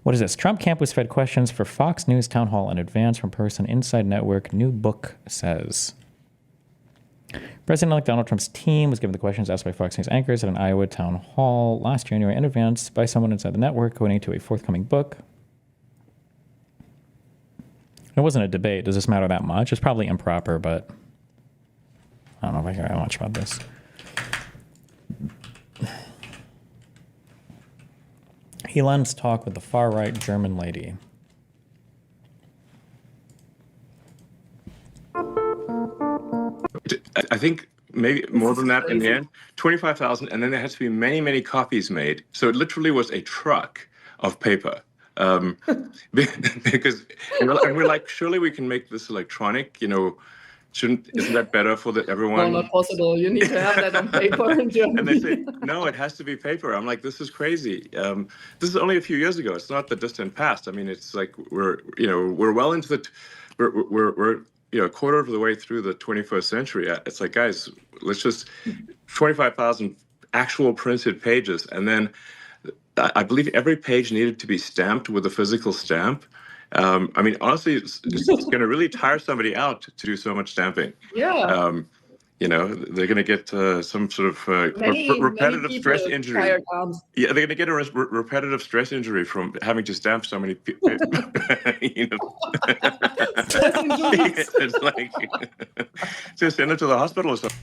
What is this? Trump camp was fed questions for Fox News town hall in advance from person inside network. New book says. President-elect Donald Trump's team was given the questions asked by Fox News anchors at an Iowa town hall last January in advance by someone inside the network, according to a forthcoming book. It wasn't a debate. Does this matter that much? It's probably improper, but I don't know if I care that much about this. Elon's talk with the far-right German lady. I think maybe more than that in the end, 25,000, and then there has to be many, many copies made. So it literally was a truck of paper. Because and we're like, surely we can make this electronic, isn't that better for everyone? No, not possible. You need to have that on paper in Germany. And they say, no, it has to be paper. I'm like, this is crazy. This is only a few years ago. It's not the distant past. I mean, it's like we're well into the, we're a quarter of the way through the 21st century. It's like, guys, let's just 25,000 actual printed pages. And then I believe every page needed to be stamped with a physical stamp. I mean, honestly, it's going to really tire somebody out to do so much stamping. Yeah. They're going to get some sort of repetitive stress injury. Yeah, they're going to get a repetitive stress injury from having to stamp so many people. It's like, just send them to the hospital or something.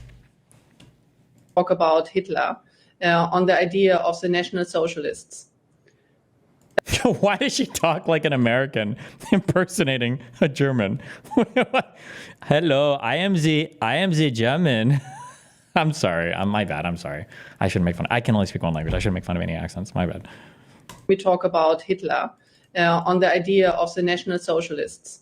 Talk about Hitler on the idea of the National Socialists. Why does she talk like an American impersonating a German? Hello, I am the German. I'm sorry. My bad. I'm sorry. I shouldn't make fun. I can only speak one language. I shouldn't make fun of any accents. My bad. We talk about Hitler on the idea of the National Socialists.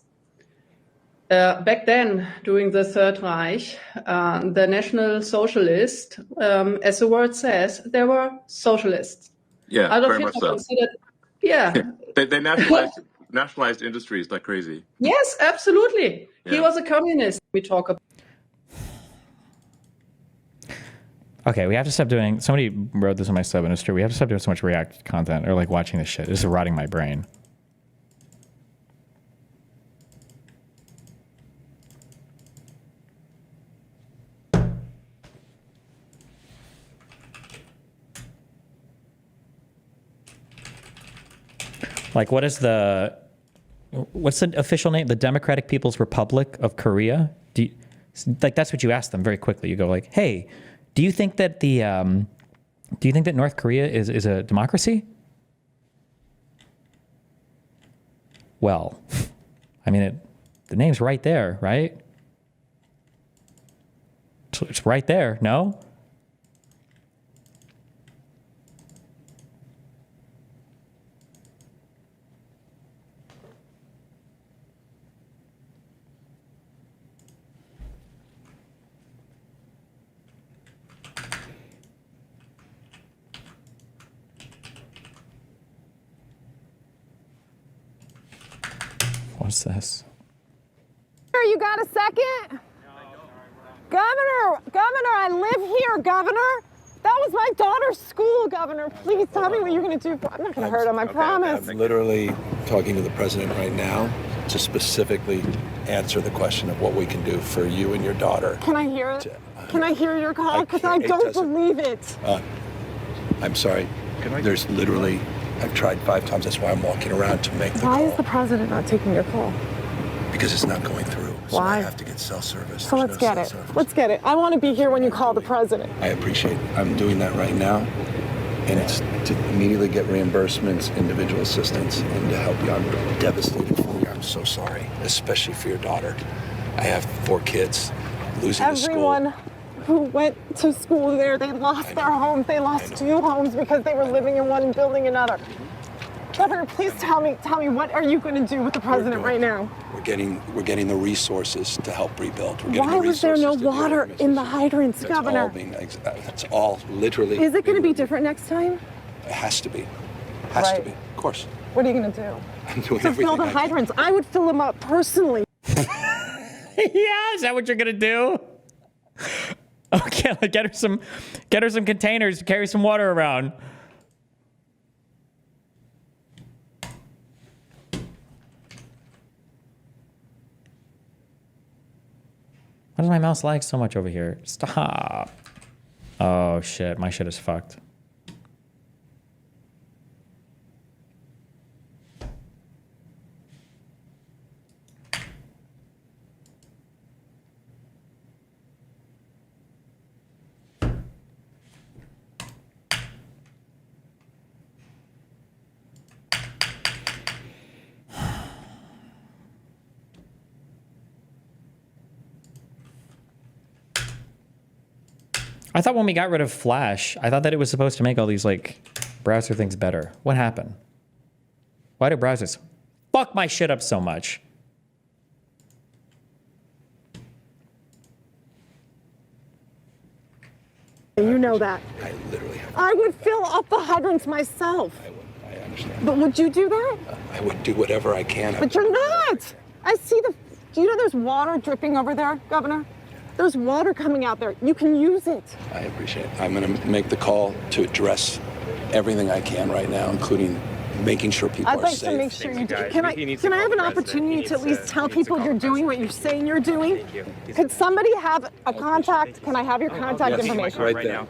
Back then, during the Third Reich, the National Socialists, as the word says, they were socialists. Yeah, Adolf very much Hitler so. considered, yeah. They nationalized industries like crazy. Yes, absolutely. Yeah. He was a communist. We talk about. Okay, we have to stop doing. Somebody wrote this in my sub, and it's true. We have to stop doing so much React content or like watching this shit. This is rotting my brain. Like, what's the official name? The Democratic People's Republic of Korea? That's what you ask them very quickly. You go like, hey, do you think that North Korea is a democracy? Well, I mean, the name's right there, right? It's right there, no? What's this? You got a second? Governor, I live here, Governor. That was my daughter's school, Governor. Please tell me what you're going to do. I'm not going to hurt him, I promise. I'm literally talking to the president right now to specifically answer the question of what we can do for you and your daughter. Can I hear it? Can I hear your call? Because I don't believe it. I'm sorry. There's literally, I've tried 5 times. That's why I'm walking around to make the Why call. is the president not taking your call? Because it's not going through. So Why? I have to get cell service. So let's get it. Let's get it. I want to be here when you call the president. I appreciate it. I'm doing that right now. And it's to immediately get reimbursements, individual assistance, and to help you. I'm devastated for you. I'm so sorry, especially for your daughter. I have 4 kids. Losing the school. Everyone who went to school there, they lost their homes. They lost 2 homes because they were living in one and building another. Governor, please tell me, what are you going to do with the president right now? We're getting the resources to help rebuild. Why was there no water in the hydrants, Governor? That's all literally. Is it going to be different next time? It has to be. Has to be. Of course. What are you going to do? I'm doing To everything fill the I can. hydrants. I would fill them up personally. Yeah, is that what you're gonna do? Okay, get her some containers to carry some water around. Why does my mouse lag so much over here? Stop. Oh shit, my shit is fucked. I thought when we got rid of Flash, I thought that it was supposed to make all these like browser things better. What happened? Why do browsers fuck my shit up so much? You know that. I literally have. I would fill up the hydrants myself. I understand. But would you do that? I would do whatever I can. But you're not. I see do you know there's water dripping over there, Governor? There's water coming out there. You can use it. I appreciate it. I'm going to make the call to address everything I can right now, incling making sure people I'd are like safe. to make sure you do. Can I have an opportunity to at least tell people you're doing what you're saying you're doing? Could somebody have a contact? Can I have your contact information? Right there.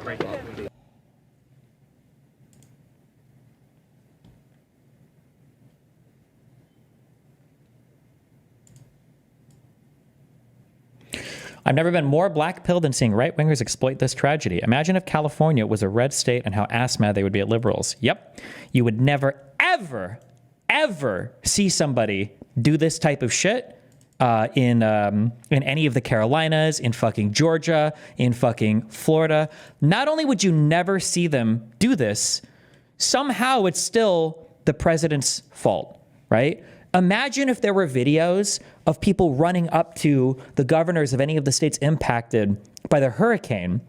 I've never been more black-pilled than seeing right-wingers exploit this tragedy. Imagine if California was a red state and how ass-mad they would be at liberals. Yep. You would never, ever, ever see somebody do this type of shit in any of the Carolinas, in fucking Georgia, in fucking Florida. Not only would you never see them do this, somehow it's still the president's fault, right? Imagine if there were videos of people running up to the governors of any of the states impacted by the hurricane,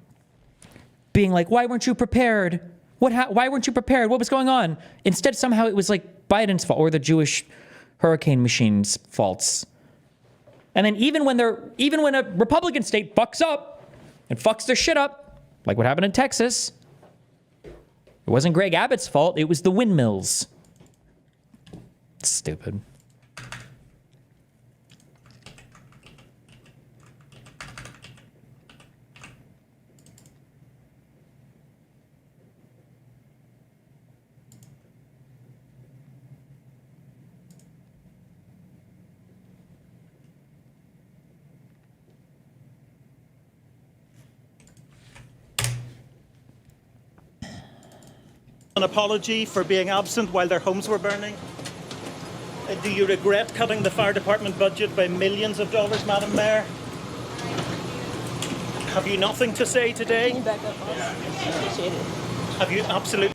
being like, why weren't you prepared? Why weren't you prepared? What was going on? Instead, somehow it was like Biden's fault or the Jewish hurricane machine's faults. And then even when a Republican state fucks up and fucks their shit up, like what happened in Texas, it wasn't Greg Abbott's fault. It was the windmills. Stupid. An apology for being absent while their homes were burning. Do you regret cutting the fire department budget by millions of dollars, Madam Mayor? Have you nothing to say today? Can you back up? Appreciate it. Have you absolutely...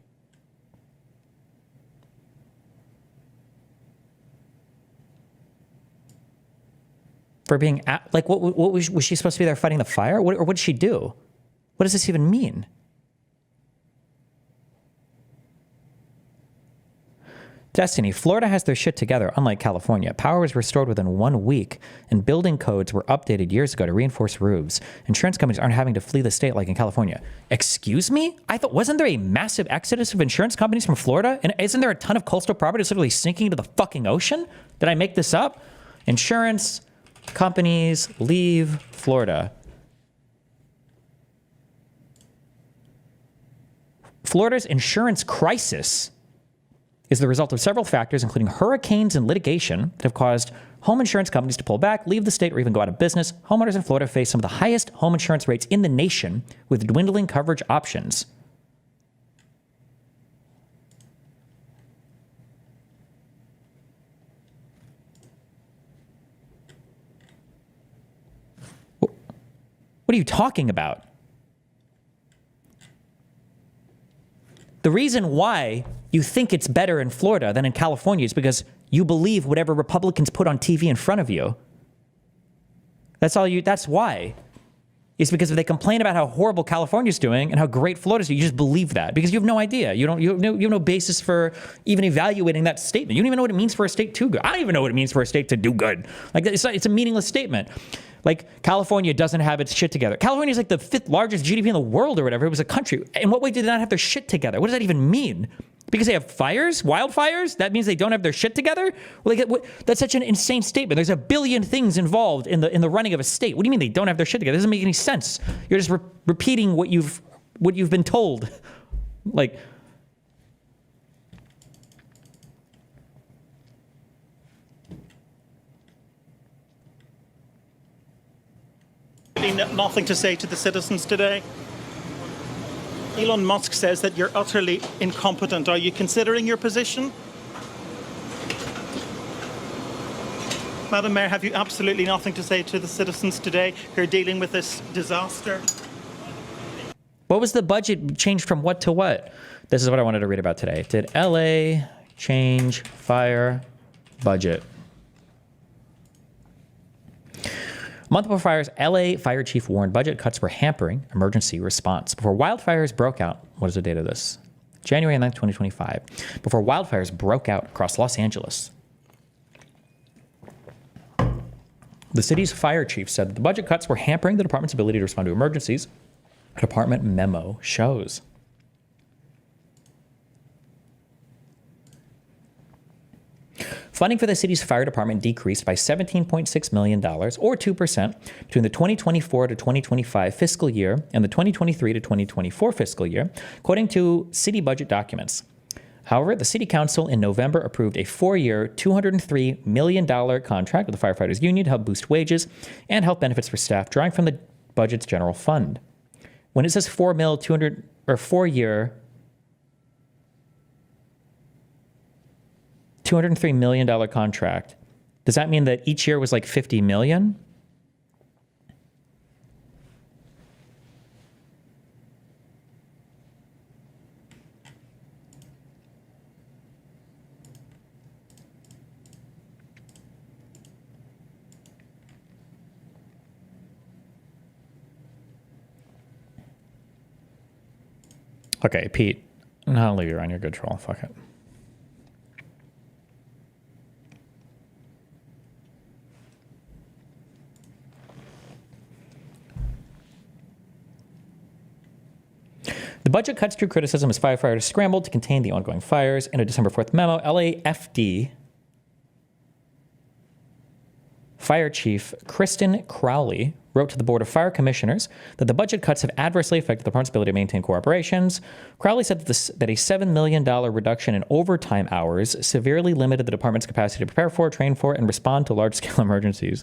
For being, like, what was she supposed to be there fighting the fire? Or what did she do? What does this even mean? Destiny, Florida has their shit together, unlike California. Power was restored within 1 week, and building codes were updated years ago to reinforce roofs. Insurance companies aren't having to flee the state like in California. Excuse me? I thought, wasn't there a massive exodus of insurance companies from Florida? And isn't there a ton of coastal property that's literally sinking into the fucking ocean? Did I make this up? Insurance companies leave Florida. Florida's insurance crisis is the result of several factors, including hurricanes and litigation, that have caused home insurance companies to pull back, leave the state, or even go out of business. Homeowners in Florida face some of the highest home insurance rates in the nation, with dwindling coverage options. What are you talking about? The reason why you think it's better in Florida than in California is because you believe whatever Republicans put on TV in front of you. That's why. It's because if they complain about how horrible California's doing and how great Florida's doing, you just believe that because you have no idea. You have no basis for even evaluating that statement. You don't even know what it means for a state to good. I don't even know what it means for a state to do good. Like, it's a meaningless statement. Like, California doesn't have its shit together. California is like the 5th largest GDP in the world or whatever. It was a country. In what way did they not have their shit together? What does that even mean? Because they have fires, wildfires? That means they don't have their shit together? That's such an insane statement. There's a billion things involved in the running of a state. What do you mean they don't have their shit together? It doesn't make any sense. You're just repeating what you've been told. Like, nothing to say to the citizens today? Elon Musk says that you're utterly incompetent. Are you considering your position? Madam Mayor, have you absolutely nothing to say to the citizens today who are dealing with this disaster? What was the budget changed from what to what? This is what I wanted to read about today. Did LA change fire budget? A month before fires, LA fire chief warned budget cuts were hampering emergency response. Before wildfires broke out, what is the date of this? January 9th, 2025. Before wildfires broke out across Los Angeles, the city's fire chief said that the budget cuts were hampering the department's ability to respond to emergencies. A department memo shows. Funding for the city's fire department decreased by $17.6 million, or 2%, between the 2024 to 2025 fiscal year and the 2023 to 2024 fiscal year, according to city budget documents. However, the city council in November approved a 4-year, $203 million contract with the firefighters union to help boost wages and health benefits for staff, drawing from the budget's general fund. When it says 4-year, $203 million contract, does that mean that each year was like 50 million? Okay, Pete, I'll leave you on your good troll. Fuck it. The budget cuts drew criticism as firefighters scrambled to contain the ongoing fires. In a December 4th memo, LAFD Fire Chief Kristen Crowley wrote to the Board of Fire Commissioners that the budget cuts have adversely affected the department's ability to maintain core operations. Crowley said that a $7 million reduction in overtime hours severely limited the department's capacity to prepare for, train for, and respond to large-scale emergencies.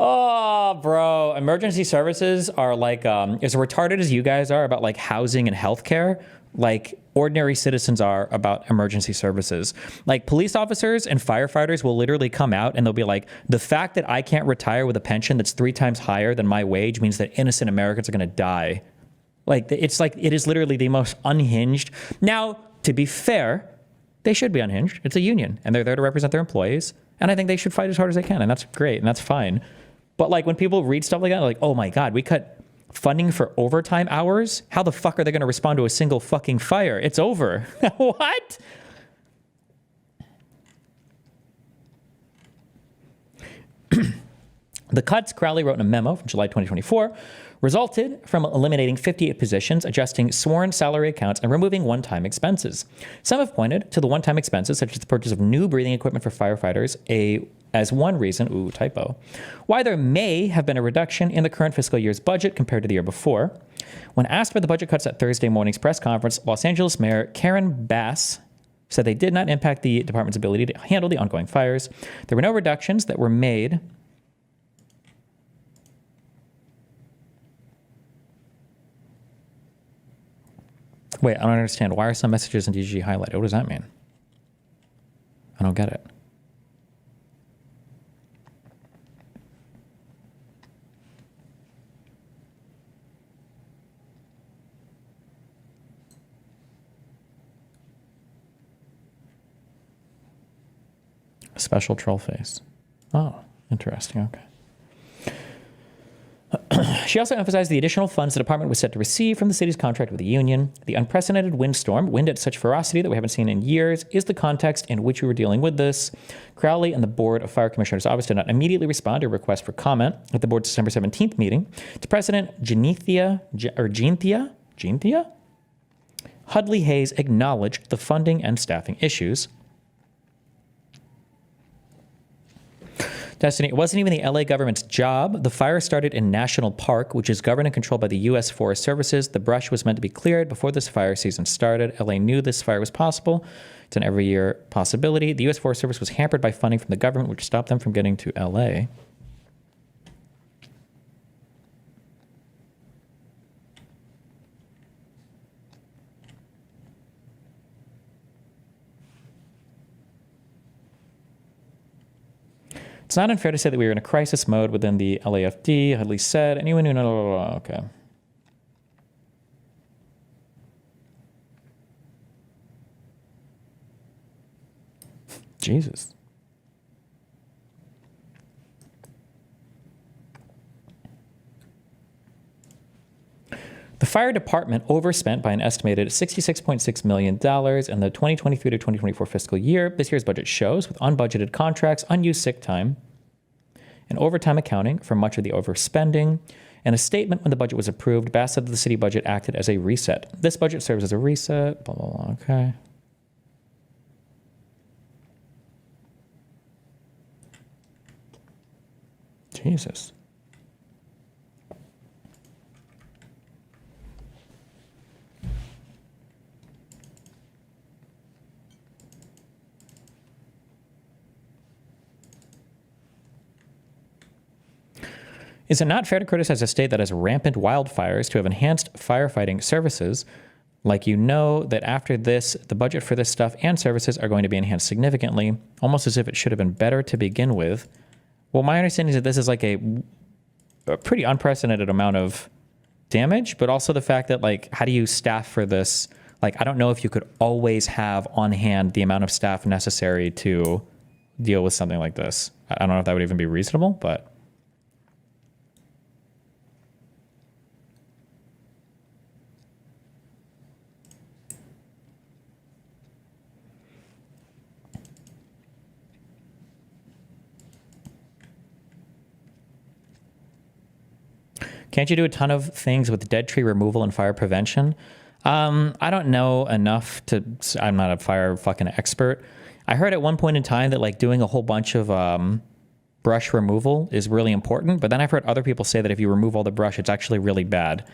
Oh, bro. Emergency services are like, as retarded as you guys are about like housing and healthcare, like ordinary citizens are about emergency services. Like police officers and firefighters will literally come out and they'll be like, the fact that I can't retire with a pension that's 3 times higher than my wage means that innocent Americans are going to die. Like, it is literally the most unhinged. Now, to be fair, they should be unhinged. It's a union and they're there to represent their employees. And I think they should fight as hard as they can. And that's great. And that's fine. But like when people read stuff like that, like, oh my God, we cut funding for overtime hours? How the fuck are they going to respond to a single fucking fire? It's over. What? The cuts, Crowley wrote in a memo from July 2024, resulted from eliminating 58 positions, adjusting sworn salary accounts, and removing one-time expenses. Some have pointed to the one-time expenses, such as the purchase of new breathing equipment for firefighters, as one reason, typo, why there may have been a reduction in the current fiscal year's budget compared to the year before. When asked about the budget cuts at Thursday morning's press conference, Los Angeles Mayor Karen Bass said they did not impact the department's ability to handle the ongoing fires. There were no reductions that were made. Wait, I don't understand. Why are some messages in DG highlighted? What does that mean? I don't get it. Special troll face. Oh, interesting. Okay. She also emphasized the additional funds the department was set to receive from the city's contract with the union. The unprecedented windstorm, wind at such ferocity that we haven't seen in years, is the context in which we were dealing with this. Crowley and the Board of Fire Commissioners' office did not immediately respond to a request for comment at the board's December 17th meeting to President Genethia Hudley Hayes acknowledged the funding and staffing issues. Destiny, it wasn't even the LA government's job. The fire started in National Park, which is governed and controlled by the U.S. Forest Services. The brush was meant to be cleared before this fire season started. LA knew this fire was possible. It's an every year possibility. The U.S. Forest Service was hampered by funding from the government, which stopped them from getting to LA. It's not unfair to say that we are in a crisis mode within the LAFD, Hudley said. Anyone who knows... Okay. Jesus. The fire department overspent by an estimated $66.6 million in the 2023 to 2024 fiscal year. This year's budget shows, with unbudgeted contracts, unused sick time, and overtime accounting for much of the overspending. In a statement when the budget was approved, Bass said that the city budget acted as a reset. This budget serves as a reset, blah, blah, blah, okay. Jesus. Is it not fair to criticize a state that has rampant wildfires to have enhanced firefighting services? Like, you know that after this, the budget for this stuff and services are going to be enhanced significantly, almost as if it should have been better to begin with. Well, my understanding is that this is like a pretty unprecedented amount of damage, but also the fact that, like, how do you staff for this? Like, I don't know if you could always have on hand the amount of staff necessary to deal with something like this. I don't know if that would even be reasonable, but... Can't you do a ton of things with dead tree removal and fire prevention? I don't know enough to... I'm not a fire fucking expert. I heard at one point in time that, like, doing a whole bunch of brush removal is really important, but then I've heard other people say that if you remove all the brush, it's actually really bad.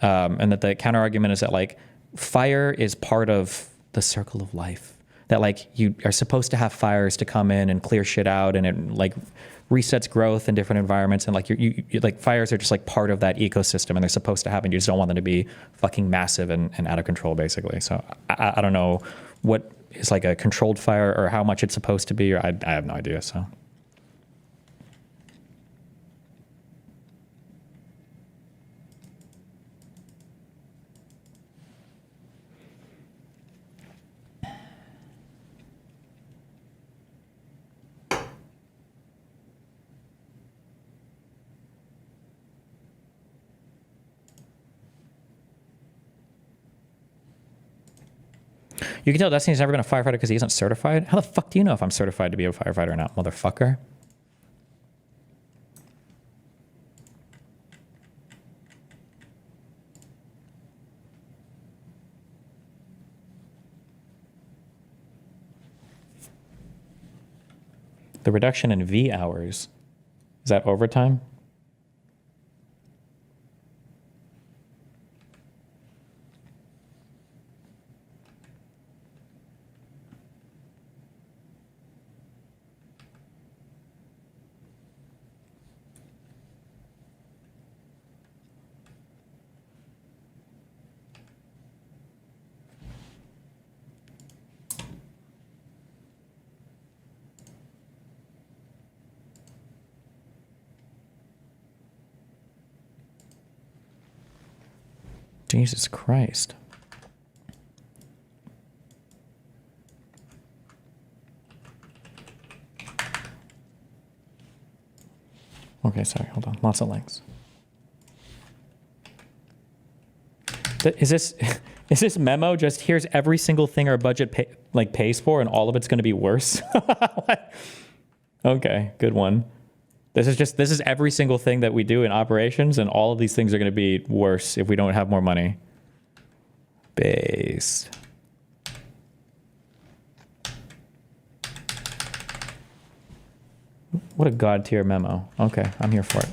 And that the counter argument is that, like, fire is part of the circle of life. that like you are supposed to have fires to come in and clear shit out, and it like resets growth in different environments, and like you like fires are just like part of that ecosystem, and they're supposed to happen. You just don't want them to be fucking massive and out of control, basically. So I don't know what is like a controlled fire or how much it's supposed to be, or I have no idea. So. You can tell Destiny's never been a firefighter because he isn't certified. How the fuck do you know if I'm certified to be a firefighter or not, motherfucker? The reduction in V hours, is that overtime? Jesus Christ. Okay, sorry, hold on. Lots of links. Is this memo just here's every single thing our budget pays for, and all of it's going to be worse? Okay, good one. This is every single thing that we do in operations, and all of these things are going to be worse if we don't have more money. Based. What a god tier memo. Okay, I'm here for it.